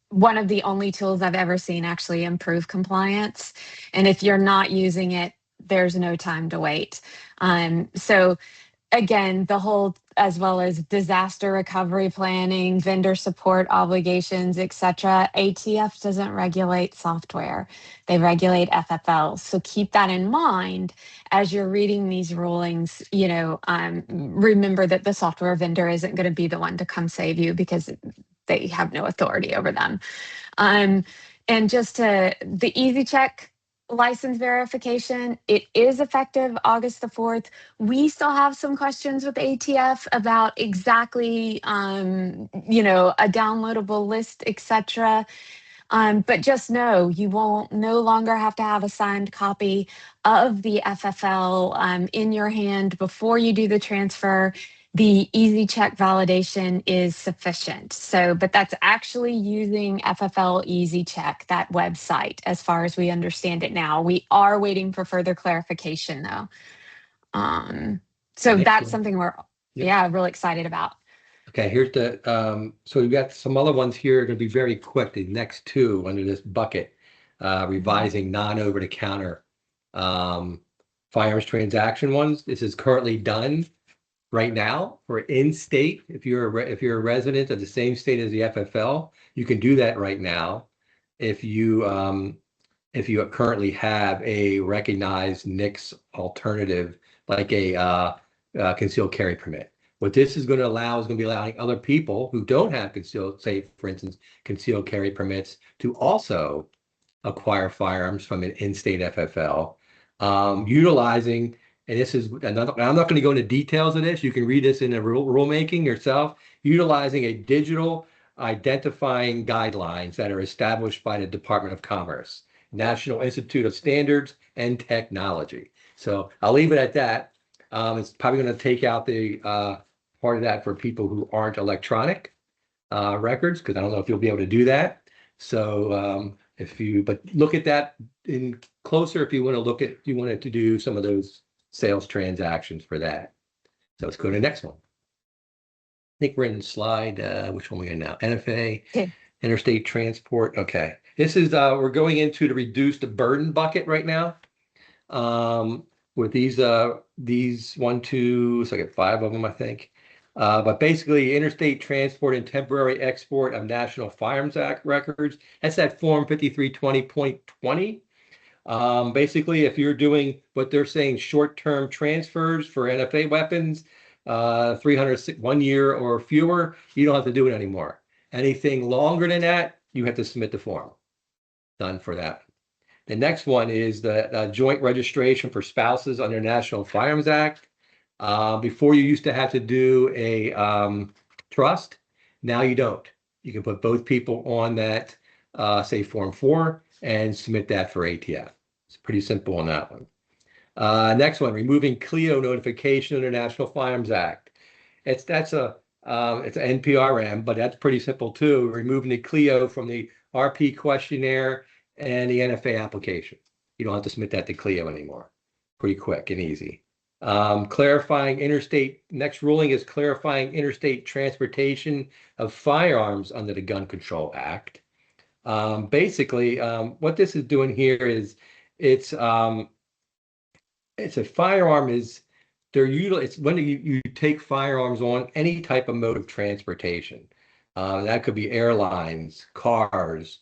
one of the only tools I've ever seen actually improve compliance. And if you're not using it, there's no time to wait. So again, the whole, as well as disaster recovery planning, vendor support obligations, etc. ATF doesn't regulate software. They regulate FFLs. So keep that in mind as you're reading these rulings. Remember that the software vendor isn't going to be the one to come save you, because they have no authority over them. And just the Easy Check license verification, it is effective August the 4th. We still have some questions with ATF about exactly, a downloadable list, etc. But just know you won't no longer have to have a signed copy of the FFL in your hand before you do the transfer. The Easy Check validation is sufficient. So, but that's actually using FFL Easy Check, that website, as far as we understand it now. We are waiting for further clarification, though. So that's something we're, really excited about. Okay, here's the, so we've got some other ones here going to be very quick. The next two under this bucket, revising non-over-the-counter firearms transaction ones. This is currently done right now for in-state. If you're a resident of the same state as the FFL, you can do that right now. If you currently have a recognized NICS alternative, like a concealed carry permit. What this is going to allow is going to be allowing other people who don't have concealed, say, for instance, concealed carry permits, to also acquire firearms from an in-state FFL, utilizing, and this is another, I'm not going to go into details of this. You can read this in the rulemaking yourself, utilizing a digital identifying guidelines that are established by the Department of Commerce, National Institute of Standards and Technology. So I'll leave it at that. It's probably going to take out the part of that for people who aren't electronic records, because I don't know if you'll be able to do that. So but look at that in closer if you want to look at, if you wanted to do some of those sales transactions for that. So let's go to the next one. I think we're in slide, which one we in now? NFA, okay. Interstate transport. Okay. This is, we're going into the reduce the burden bucket right now. With these 1, 2, so I get 5 of them, I think. But basically, interstate transport and temporary export of National Firearms Act records. That's that Form 5320.20. Basically, if you're doing what they're saying, short-term transfers for NFA weapons, 1 year or fewer, you don't have to do it anymore. Anything longer than that, you have to submit the form. Done for that. The next one is the joint registration for spouses under National Firearms Act. Before, you used to have to do a trust. Now you don't. You can put both people on that, say, Form 4, and submit that for ATF. It's pretty simple on that one. Next one, removing CLEO notification under National Firearms Act. It's an NPRM, but that's pretty simple too. Removing the CLEO from the RP questionnaire, and the NFA application. You don't have to submit that to Clio anymore. Pretty quick and easy. Clarifying interstate, next ruling is clarifying interstate transportation of firearms under the Gun Control Act. Basically, what this is doing here is it's a firearm is it's when you take firearms on any type of mode of transportation. That could be airlines, cars,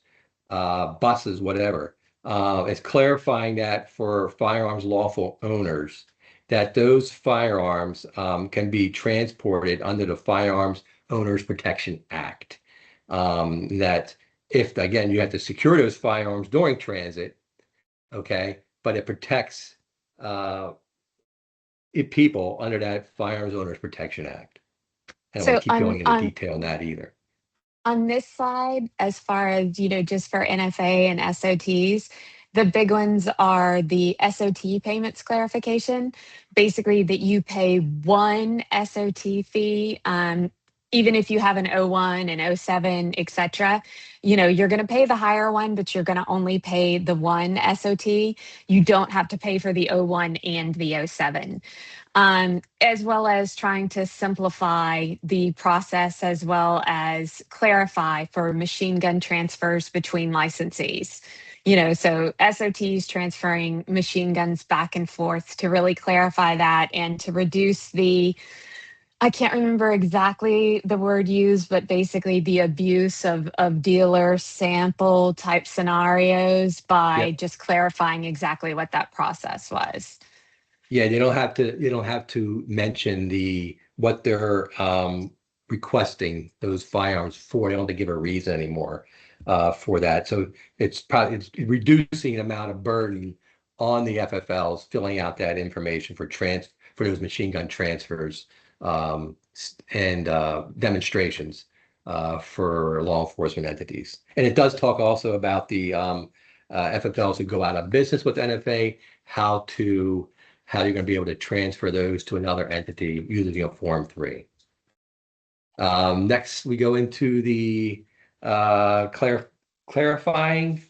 buses, whatever. It's clarifying that for firearms lawful owners, that those firearms can be transported under the Firearms Owners Protection Act. That if, again, you have to secure those firearms during transit, okay, but it protects people under that Firearms Owners Protection Act. I don't want to keep going into detail on that either. On this side, as far as, just for NFA and SOTs, the big ones are the SOT payments clarification, basically that you pay one SOT fee, even if you have an 01 and 07, et cetera. You're going to pay the higher one, but you're going to only pay the one SOT. You don't have to pay for the 01 and the 07. As well as trying to simplify the process, as well as clarify for machine gun transfers between licensees. So SOTs transferring machine guns back and forth, to really clarify that and to reduce I can't remember exactly the word used, but basically the abuse of dealer sample type scenarios by just clarifying exactly what that process was. Yeah, they don't have to mention what they're requesting those firearms for. They don't have to give a reason anymore for that. So it's reducing the amount of burden on the FFLs filling out that information for those machine gun transfers and demonstrations for law enforcement entities. And it does talk also about the FFLs who go out of business with NFA, how you're going to be able to transfer those to another entity using a Form 3. Next, we go into the clarifying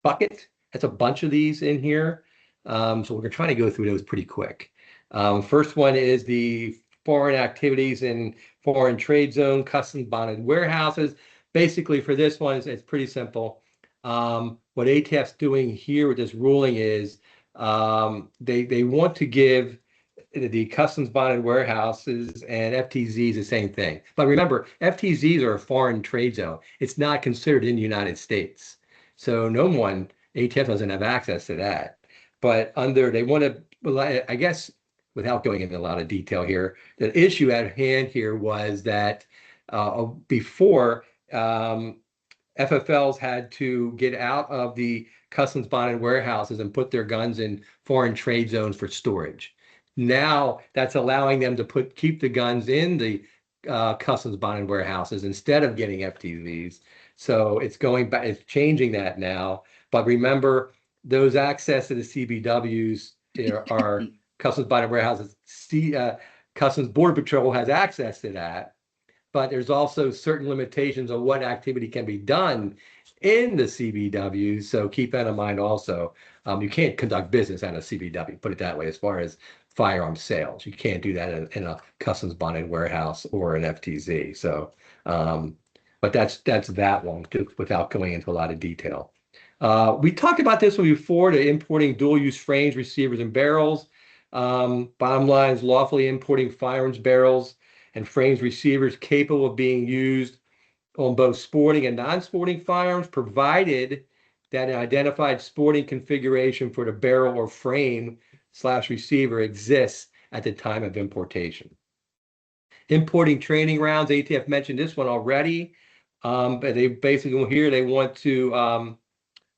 bucket. That's a bunch of these in here. So we're going to try to go through those pretty quick. First one is the foreign activities in foreign trade zone, customs bonded warehouses. Basically, for this one, it's pretty simple. What ATF's doing here with this ruling is they want to give the customs bonded warehouses and FTZs the same thing. But remember, FTZs are a foreign trade zone. It's not considered in the United States. So ATF doesn't have access to that. But they want to, I guess, without going into a lot of detail here, the issue at hand here was that before FFLs had to get out of the customs bonded warehouses and put their guns in foreign trade zones for storage. Now that's allowing them to keep the guns in the customs bonded warehouses instead of getting FTVs. So it's going back, it's changing that now. But remember, those access to the CBWs are customs bonded warehouses. Customs Border Patrol has access to that, but there's also certain limitations on what activity can be done in the CBW. So keep that in mind also. You can't conduct business at a CBW, put it that way, as far as firearm sales. You can't do that in a customs bonded warehouse or an FTZ. So, but that's that one, without going into a lot of detail. We talked about this one before, the importing dual use frames, receivers, and barrels. Bottom line is lawfully importing firearms barrels and frames receivers capable of being used on both sporting and non-sporting firearms, provided that an identified sporting configuration for the barrel or frame / receiver exists at the time of importation. Importing training rounds, ATF mentioned this one already, but they basically here they want to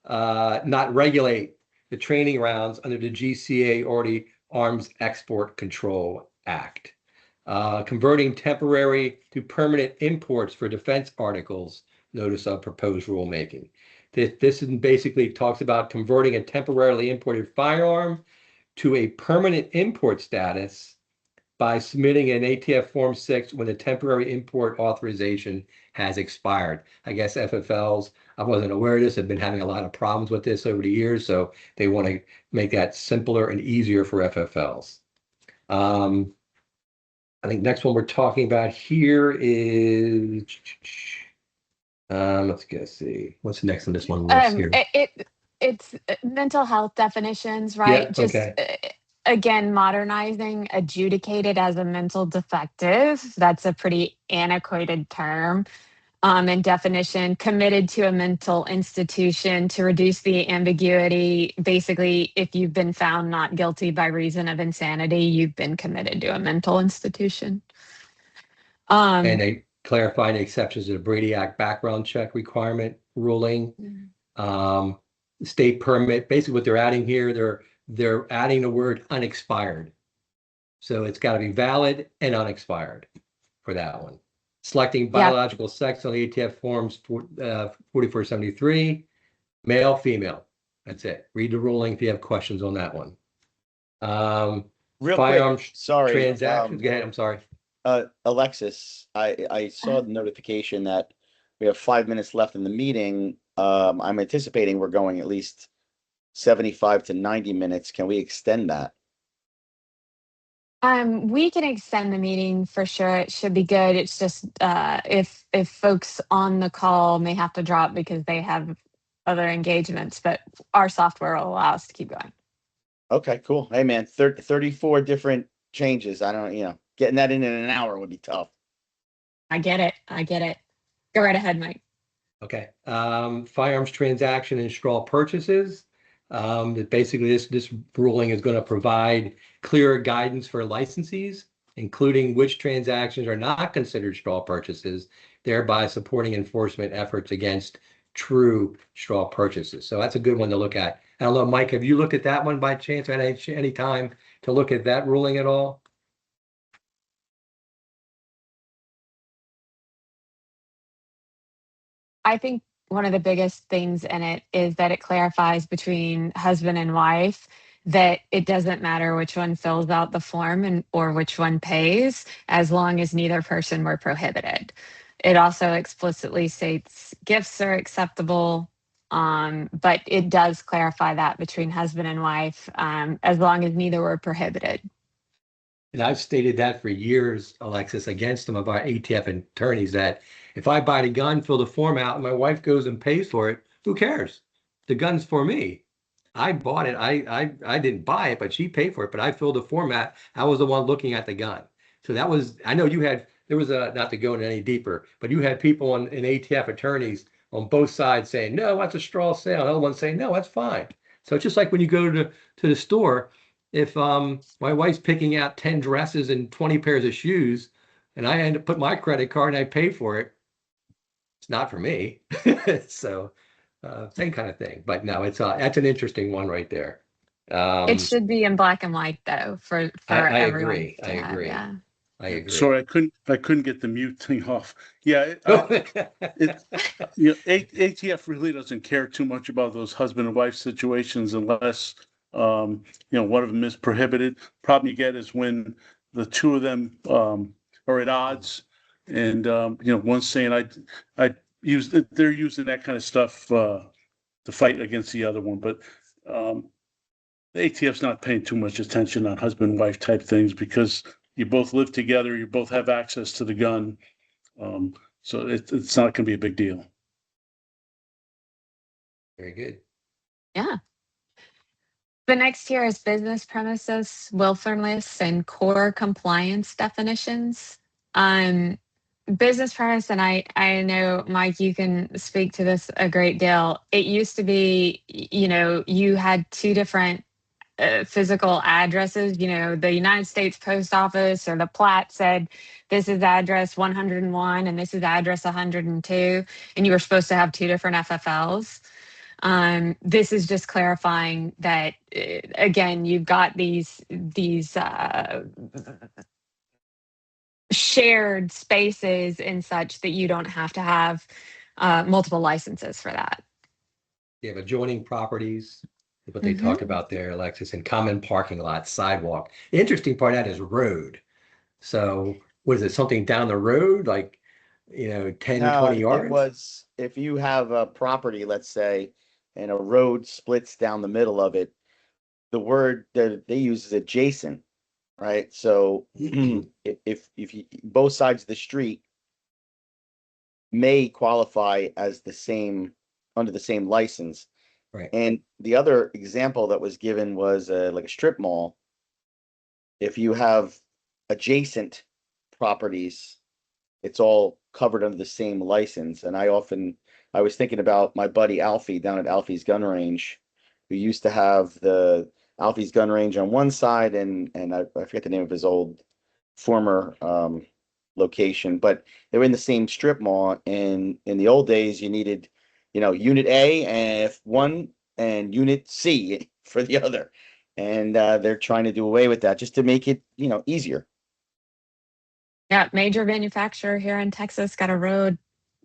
not regulate the training rounds under the GCA or the Arms Export Control Act. Converting temporary to permanent imports for defense articles, notice of proposed rulemaking. This basically talks about converting a temporarily imported firearm to a permanent import status by submitting an ATF Form 6 when the temporary import authorization has expired. I guess FFLs, I wasn't aware of this, have been having a lot of problems with this over the years, so they want to make that simpler and easier for FFLs. I think next one we're talking about here is, let's go see, what's the next on this one list here? It's mental health definitions, right? Yeah, Just okay. Again, modernizing adjudicated as a mental defective. That's a pretty antiquated term. And definition, committed to a mental institution to reduce the ambiguity. Basically, if you've been found not guilty by reason of insanity, you've been committed to a mental institution. And they clarify the exceptions to the Brady Act background check requirement ruling. State permit, basically what they're adding here, they're adding the word unexpired. So it's got to be valid and unexpired for that one. Selecting biological sex on the ATF forms 4473, male, female. That's it. Read the ruling if you have questions on that one. Real Firearms quick, sorry. transactions. Go ahead. I'm sorry. Alexis, I saw the notification that we have 5 minutes left in the meeting. I'm anticipating we're going at least 75 to 90 minutes. Can we extend that? We can extend the meeting for sure. It should be good. It's just if folks on the call may have to drop because they have other engagements, but our software will allow us to keep going. Okay, cool. Hey man, 34 different changes. I don't, getting that in an hour would be tough. I get it. Go right ahead, Mike. Okay. Firearms transaction and straw purchases. Basically, this ruling is going to provide clearer guidance for licensees, including which transactions are not considered straw purchases, thereby supporting enforcement efforts against true straw purchases. So that's a good one to look at. I don't know, Mike, have you looked at that one by chance at any time to look at that ruling at all? I think one of the biggest things in it is that it clarifies between husband and wife that it doesn't matter which one fills out the form or which one pays, as long as neither person were prohibited. It also explicitly states gifts are acceptable, but it does clarify that between husband and wife, as long as neither were prohibited. And I've stated that for years, Alexis, against some of our ATF attorneys, that if I buy the gun, fill the form out, and my wife goes and pays for it, who cares? The gun's for me. I bought it. I didn't buy it, but she paid for it. But I filled the form out. I was the one looking at the gun. So that was, I know you had, there was a, not to go in any deeper, but you had people in ATF attorneys on both sides saying, no, that's a straw sale. Another one saying, no, that's fine. So it's just like when you go to the store, if my wife's picking out 10 dresses and 20 pairs of shoes, and I end up put my credit card and I pay for it, it's not for me. So same kind of thing. But no, it's that's an interesting one right there. It should be in black and white though for I everyone. Agree. I agree. Yeah. I agree. Sorry, I couldn't get the mute thing off. Yeah, ATF really doesn't care too much about those husband and wife situations unless one of them is prohibited. Problem you get is when the two of them are at odds, and one's saying they're using that kind of stuff to fight against the other one, but the ATF's not paying too much attention on husband and wife type things because you both live together, you both have access to the gun, so it's not going to be a big deal. Very good. Yeah. The next here is business premises, willfulness, and core compliance definitions. Business premise, and I know, Mike, you can speak to this a great deal. It used to be, you had two different physical addresses. The United States Post Office or the plat said this is address 101 and this is address 102, and you were supposed to have two different FFLs. This is just clarifying that, again, you've got these shared spaces and such that you don't have to have multiple licenses for that. You have adjoining properties, what they talked about there, Alexis, and common parking lots, sidewalk. The interesting part of that is road. So was it something down the road, like, 10, No, 20 it yards? was, if you have a property, let's say, and a road splits down the middle of it, the word that they use is adjacent, right? So if you, both sides of the street may qualify as the same, under the same license. Right. And the other example that was given was like a strip mall. If you have adjacent properties, it's all covered under the same license. And I was thinking about my buddy Alfie down at Alfie's gun range, who used to have the Alfie's gun range on one side, and I forget the name of his old former location, but they were in the same strip mall. And in the old days, you needed, unit A and one and unit C for the other. And they're trying to do away with that just to make it, easier. Yeah, major manufacturer here in Texas got a road,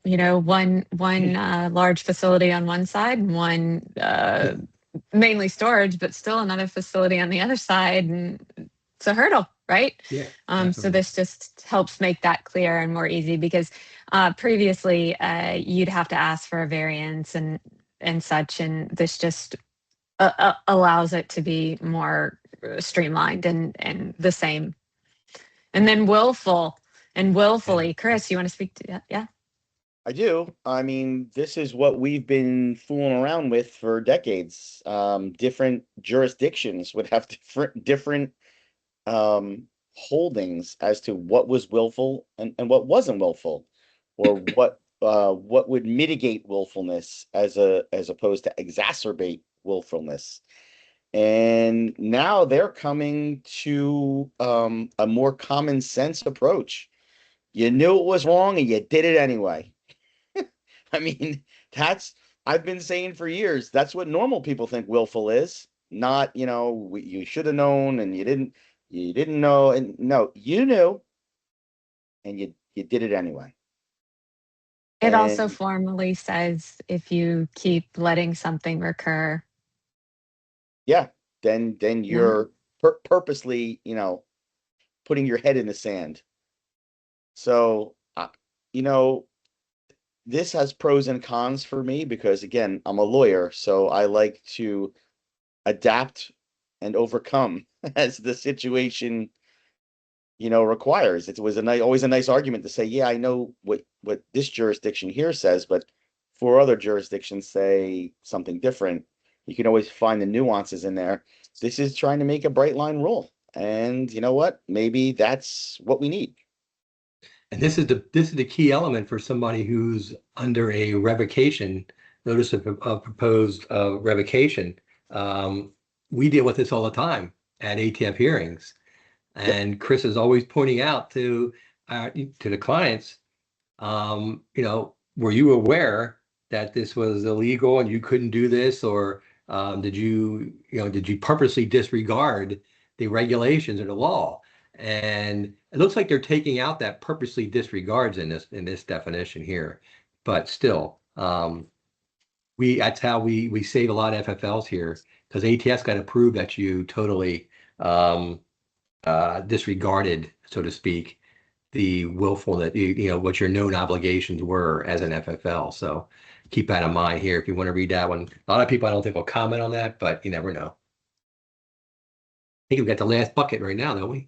one large facility on one side and one mainly storage, but still another facility on the other side. And it's a hurdle, right? Yeah. So this just helps make that clear and more easy, because previously you'd have to ask for a variance and such, and this just allows it to be more streamlined and the same. And then willful and willfully. Chris, you want to speak to that? Yeah. I do. I mean, this is what we've been fooling around with for decades. Different jurisdictions would have different holdings as to what was willful and what wasn't willful, or what would mitigate willfulness as opposed to exacerbate willfulness. And now they're coming to a more common sense approach. You knew it was wrong and you did it anyway. I mean, I've been saying for years, that's what normal people think willful is. Not, you should have known and you didn't know. And no, you knew and you did it anyway. It also And formally says if you keep letting something recur. yeah, then you're purposely, putting your head in the sand. So, this has pros and cons for me because, again, I'm a lawyer, so I like to adapt and overcome as the situation, requires. It was always a nice argument to say, yeah, I know what this jurisdiction here says, but four other jurisdictions say something different. You can always find the nuances in there. This is trying to make a bright line rule. And you know what? Maybe that's what we need. And this is the key element for somebody who's under a revocation notice of proposed revocation. We deal with this all the time at ATF hearings, and Chris is always pointing out to the clients, were you aware that this was illegal and you couldn't do this, or did you purposely disregard the regulations or the law? And it looks like they're taking out that purposely disregards in this definition here, but still, that's how we save a lot of FFLs here, because ATF's got to prove that you totally disregarded, so to speak, the willful, that what your known obligations were as an FFL. So keep that in mind here if you want to read that one. A lot of people I don't think will comment on that, but you never know. I think we've got the last bucket right now, don't we?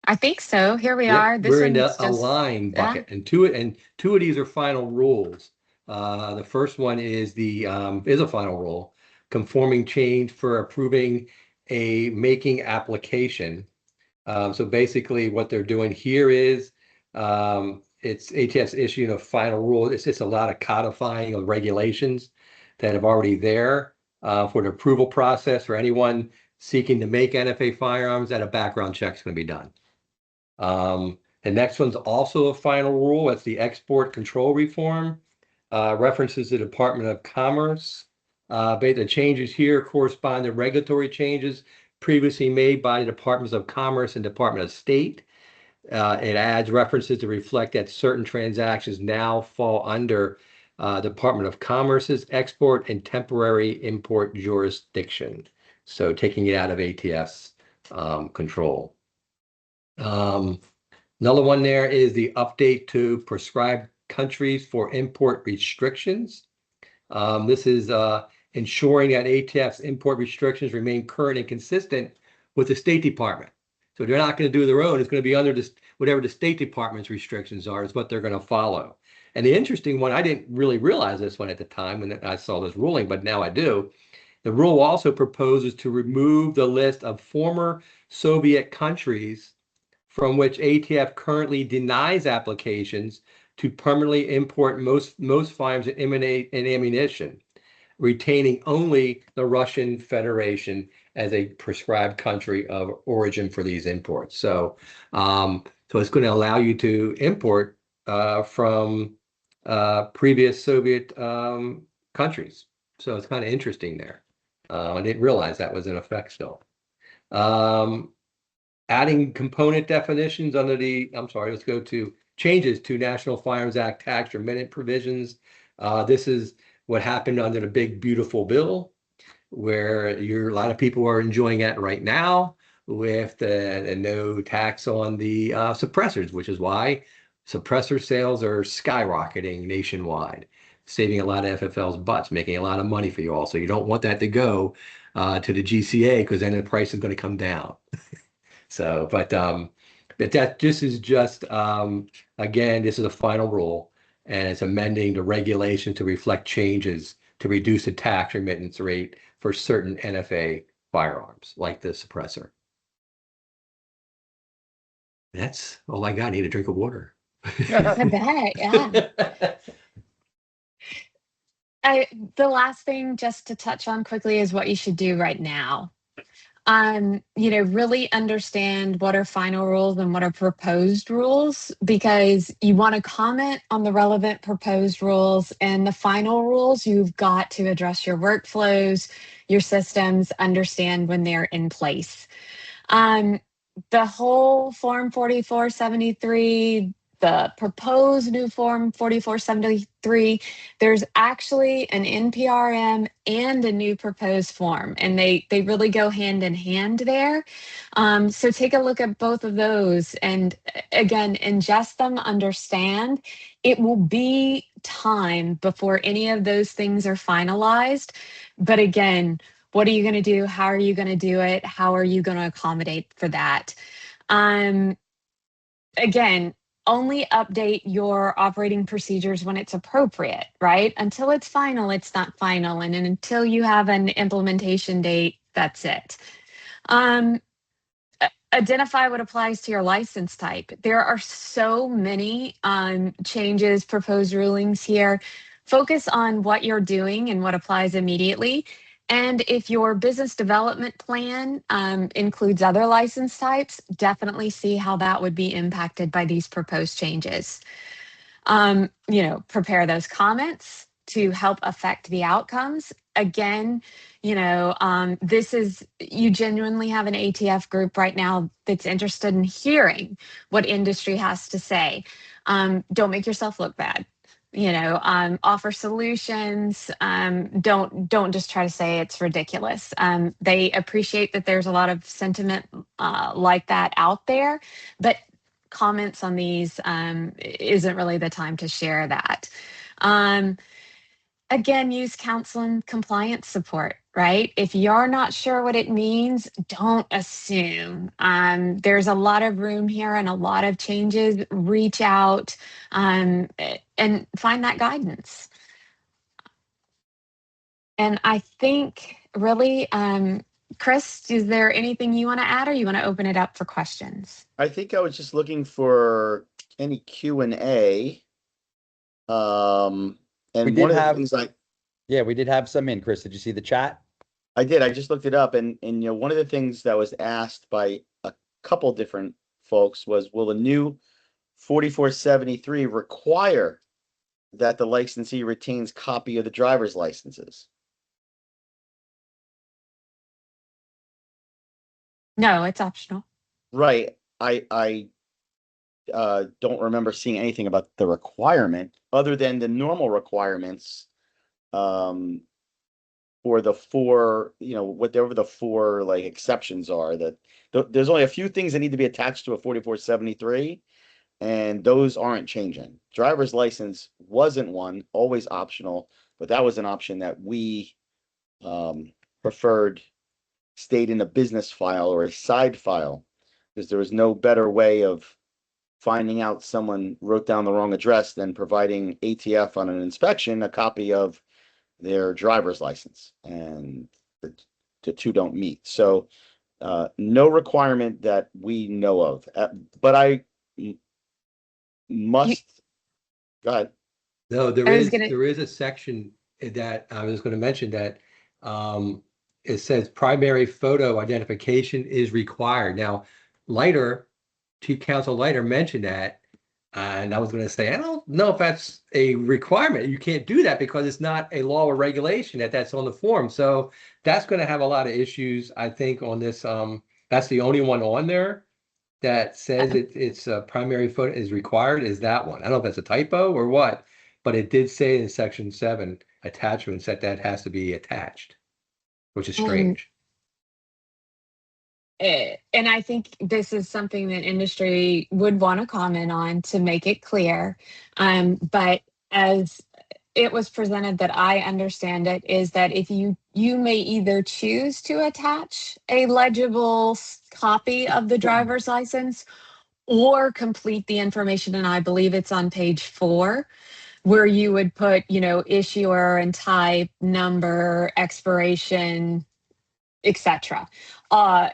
I think so. Here we are. This we're in one's a line bucket, and two of these are final rules. The first one is is a final rule, conforming change for approving a making application. So basically, what they're doing here is it's ATF's issuing a final rule. It's just a lot of codifying of regulations that have already there for the approval process for anyone seeking to make NFA firearms. That a background check is going to be done. The next one's also a final rule. It's the export control reform. References the Department of Commerce. The changes here correspond to regulatory changes previously made by the Departments of Commerce and Department of State. It adds references to reflect that certain transactions now fall under Department of Commerce's export and temporary import jurisdiction. So taking it out of ATF's control. Another one there is the update to prescribed countries for import restrictions. This is ensuring that ATF's import restrictions remain current and consistent with the State Department. So they're not going to do their own. It's going to be under this, whatever the State Department's restrictions are, is what they're going to follow. And the interesting one, I didn't really realize this one at the time when I saw this ruling, but now I do. The rule also proposes to remove the list of former Soviet countries from which ATF currently denies applications to permanently import most firearms and ammunition, retaining only the Russian Federation as a prescribed country of origin for these imports. So, so it's going to allow you to import from previous Soviet countries. So it's kind of interesting there. I didn't realize that was in effect still. Adding component definitions under the, let's go to changes to National Firearms Act tax remittance provisions. This is what happened under the big, beautiful bill, where a lot of people are enjoying it right now with the no tax on the suppressors, which is why suppressor sales are skyrocketing nationwide, saving a lot of FFLs butts, making a lot of money for you all. So you don't want that to go to the GCA, because then the price is going to come down. So, but that this is just, again, this is a final rule, and it's amending the regulation to reflect changes to reduce the tax remittance rate for certain NFA firearms, like the suppressor. That's all I got. I need a drink of water. I bet, yeah. The last thing just to touch on quickly is what you should do right now. Really understand what are final rules and what are proposed rules, because you want to comment on the relevant proposed rules, and the final rules, you've got to address your workflows, your systems, understand when they're in place. The whole Form 4473, the proposed new Form 4473, there's actually an NPRM and a new proposed form, and they really go hand in hand there. So take a look at both of those, and again, ingest them, understand. It will be time before any of those things are finalized. But again, what are you going to do? How are you going to do it? How are you going to accommodate for that? Again, only update your operating procedures when it's appropriate, right? Until it's final, it's not final. And until you have an implementation date, that's it. Identify what applies to your license type. There are so many changes, proposed rulings here. Focus on what you're doing and what applies immediately. And if your business development plan includes other license types, definitely see how that would be impacted by these proposed changes. Prepare those comments to help affect the outcomes. Again, this is, you genuinely have an ATF group right now that's interested in hearing what industry has to say. Don't make yourself look bad. Offer solutions. Don't just try to say it's ridiculous. They appreciate that there's a lot of sentiment like that out there, but comments on these isn't really the time to share that. Again, use counsel and compliance support, right? If you're not sure what it means, don't assume. There's a lot of room here and a lot of changes. Reach out and find that guidance. And I think really, Chris, is there anything you want to add, or you want to open it up for questions? I think I was just looking for any Q&A. And one of the things we did have some in, Chris. Did you see the chat? I did. I just looked it up, and one of the things that was asked by a couple different folks was, will a new 4473 require that the licensee retains copy of the driver's licenses? No, it's optional. Right. I don't remember seeing anything about the requirement other than the normal requirements for or the four, whatever the four like exceptions are, that there's only a few things that need to be attached to a 4473, and those aren't changing. Driver's license wasn't one, always optional, but that was an option that we preferred stayed in a business file or a side file, because there was no better way of finding out someone wrote down the wrong address than providing ATF on an inspection a copy of their driver's license, and the two don't meet. So no requirement that we know of, but I must go ahead. No, there I was is a section that I was going to mention that it says primary photo identification is required. Now, Chief Counsel Leiter mentioned that, and I was going to say, I don't know if that's a requirement. You can't do that because it's not a law or regulation that's on the form. So that's going to have a lot of issues, I think, on this. That's the only one on there that says it's a primary photo is required, is that one. I don't know if that's a typo or what, but it did say in section 7 attachments that has to be attached, which is strange. And I think this is something that industry would want to comment on to make it clear. But as it was presented, that I understand it, is that if you may either choose to attach a legible copy of the driver's license or complete the information, and I believe it's on page 4, where you would put, issuer and type, number, expiration, etc.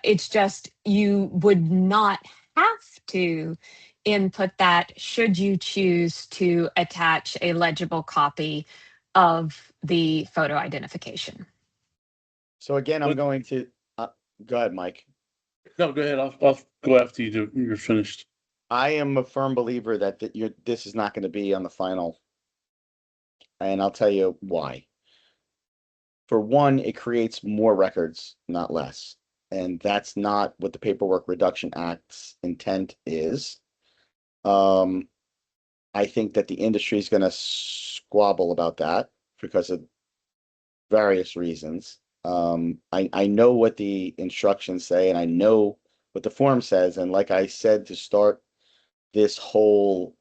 It's just you would not have to input that should you choose to attach a legible copy of the photo identification. So again, I'm going to go ahead, Mike. No, go ahead. I'll go after you're finished. I am a firm believer that this is not going to be on the final, and I'll tell you why. For one, it creates more records, not less. And that's not what the Paperwork Reduction Act's intent is. I think that the industry is going to squabble about that because of various reasons. I know what the instructions say, and I know what the form says. And like I said, to start this whole,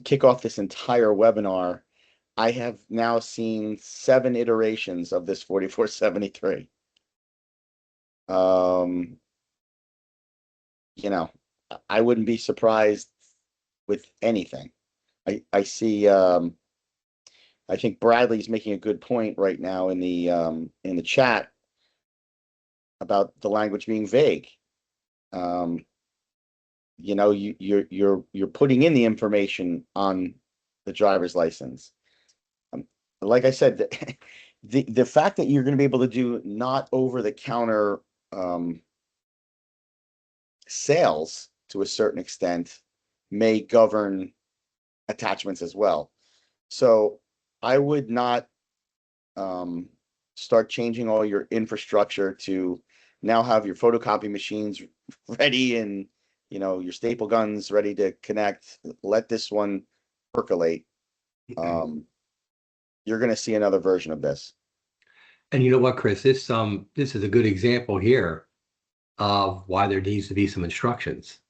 kick off this entire webinar, I have now seen 7 iterations of this 4473. I wouldn't be surprised with anything. I see. I think Bradley's making a good point right now in the chat about the language being vague. You're putting in the information on the driver's license. Like I said, the fact that you're going to be able to do not over the counter sales to a certain extent may govern attachments as well. So I would not start changing all your infrastructure to now have your photocopy machines ready and your staple guns ready to connect. Let this one percolate. You're going to see another version of this. And you know what, Chris, this is a good example here of why there needs to be some instructions,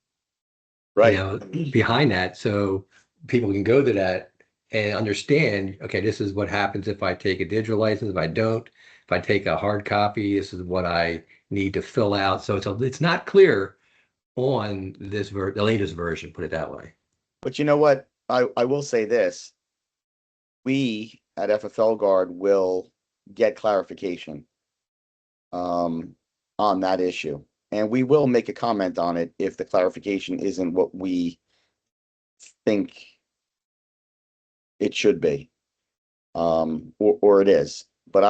right, behind that, so people can go to that and understand, okay, this is what happens if I take a digital license, if I don't, if I take a hard copy, this is what I need to fill out. So it's not clear on this the latest version, put it that way. But you know what? I will say this. We at FFLGuard will get clarification on that issue. And we will make a comment on it if the clarification isn't what we think it should be, or it is. But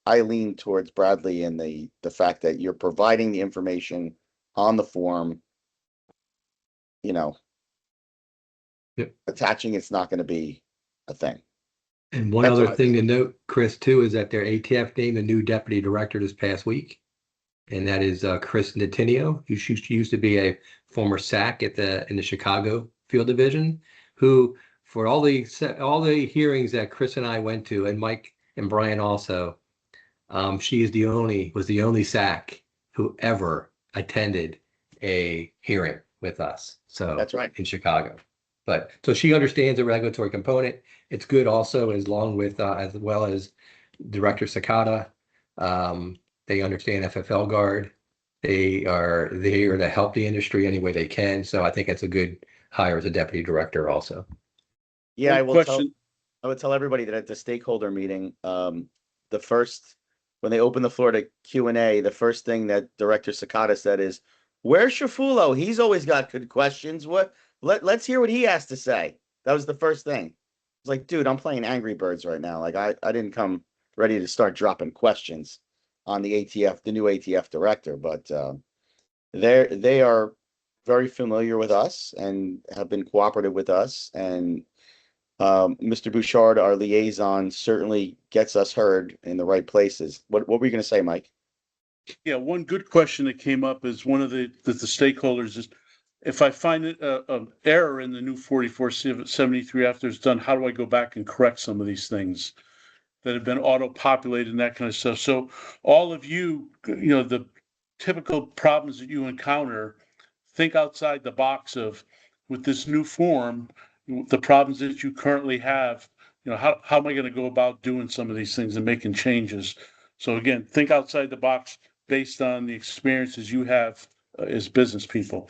I lean towards Bradley in the fact that you're providing the information on the form. Yep. Attaching it's not going to be a thing. And one other thing to note, Chris, too, is that their ATF named a new deputy director this past week, and that is Chris Natinio, who used to be a former SAC in the Chicago Field Division, who for all the hearings that Chris and I went to, and Mike and Brian also. She was the only SAC who ever attended a hearing with us. So That's right. in Chicago. But so she understands the regulatory component. It's good also as well as Director Sakata. They understand FFLGuard. They are there to help the industry any way they can. So I think it's a good hire as a deputy director also. Yeah, One I would tell everybody that at the stakeholder meeting, when they open the floor to Q&A, the first thing that Director Sakata said is, "Where's Chiafullo? He's always got good questions. Let's hear what he has to say." That was the first thing. It's like, dude, I'm playing Angry Birds right now. Like I didn't come ready to start dropping questions on the ATF, the new ATF director, but they are very familiar with us and have been cooperative with us. And Mr. Bouchard, our liaison, certainly gets us heard in the right places. What were you going to say, Mike? Yeah, one good question that came up is one of the stakeholders is, if I find an error in the new 4473 after it's done, how do I go back and correct some of these things that have been auto-populated and that kind of stuff? So all of you, the typical problems that you encounter, think outside the box of, with this new form, the problems that you currently have, how am I going to go about doing some of these things and making changes? So again, think outside the box based on the experiences you have as business people.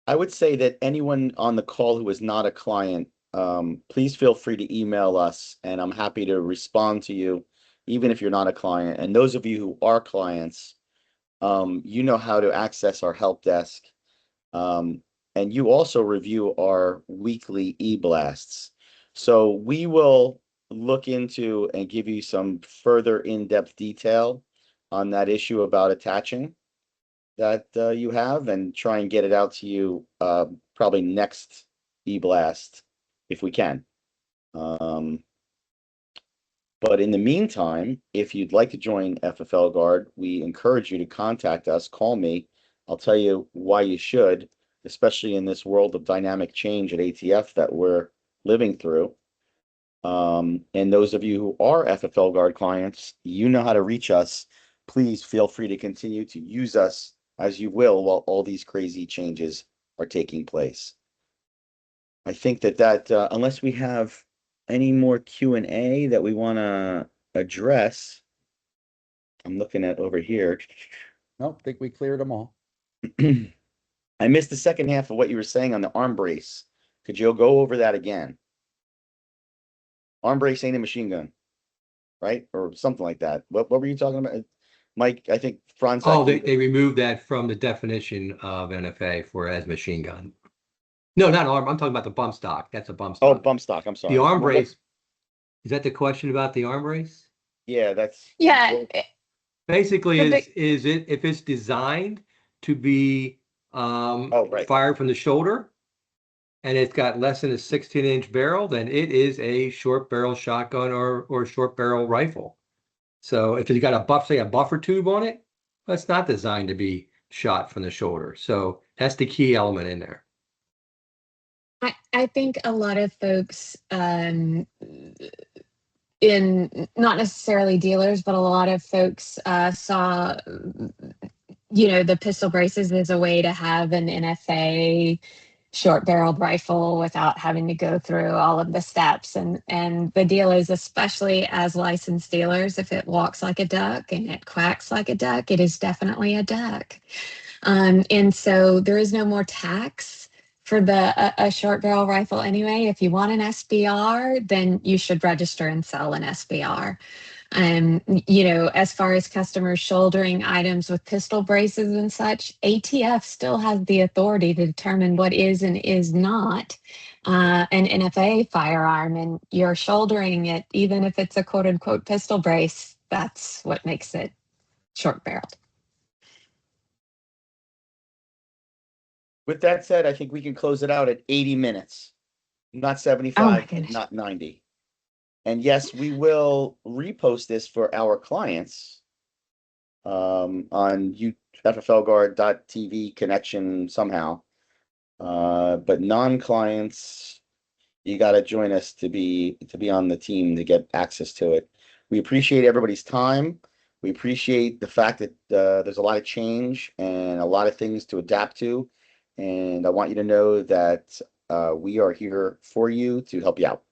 I would say that anyone on the call who is not a client, please feel free to email us, and I'm happy to respond to you, even if you're not a client. And those of you who are clients, you know how to access our help desk. And you also review our weekly e-blasts. So we will look into and give you some further in-depth detail on that issue about attaching that you have, and try and get it out to you probably next e-blast if we can. But in the meantime, if you'd like to join FFLGuard, we encourage you to contact us. Call me. I'll tell you why you should, especially in this world of dynamic change at ATF that we're living through. And those of you who are FFLGuard clients, you know how to reach us. Please feel free to continue to use us as you will while all these crazy changes are taking place. I think that unless we have any more Q&A that we want to address, I'm looking at over here. Nope, think we cleared them all. I missed the second half of what you were saying on the arm brace. Could you go over that again? Arm brace ain't a machine gun, right? Or something like that. What were you talking about? Mike, I think Fronczak. Oh, they removed that from the definition of NFA for as machine gun. No, not arm. I'm talking about the bump stock. That's a bump stock. Oh, bump stock. I'm sorry. The arm brace. Is that the question about the arm brace? Yeah, that's. Yeah. Basically, is it if it's designed to be fired from the shoulder, and it's got less than a 16-inch barrel, then it is a short barrel shotgun or short barrel rifle. So if it's got a buffer tube on it, that's not designed to be shot from the shoulder. So that's the key element in there. I think a lot of folks in not necessarily dealers, but a lot of folks saw, the pistol braces as a way to have an NFA short-barreled rifle without having to go through all of the steps. And the dealers, especially as licensed dealers, if it walks like a duck and it quacks like a duck, it is definitely a duck. And so there is no more tax for a short barrel rifle anyway. If you want an SBR, then you should register and sell an SBR. As far as customers shouldering items with pistol braces and such, ATF still has the authority to determine what is and is not an NFA firearm, and you're shouldering it, even if it's a quote unquote pistol brace, that's what makes it short barreled. With that said, I think we can close it out at 80 minutes, not 75, and not 90. And yes, we will repost this for our clients on FFLguard.tv connection somehow. But non-clients, you got to join us to be on the team to get access to it. We appreciate everybody's time. We appreciate the fact that there's a lot of change and a lot of things to adapt to. And I want you to know that we are here for you to help you out.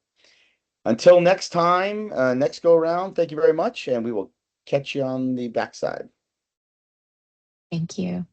Until next time, next go around, thank you very much. And we will catch you on the backside. Thank you.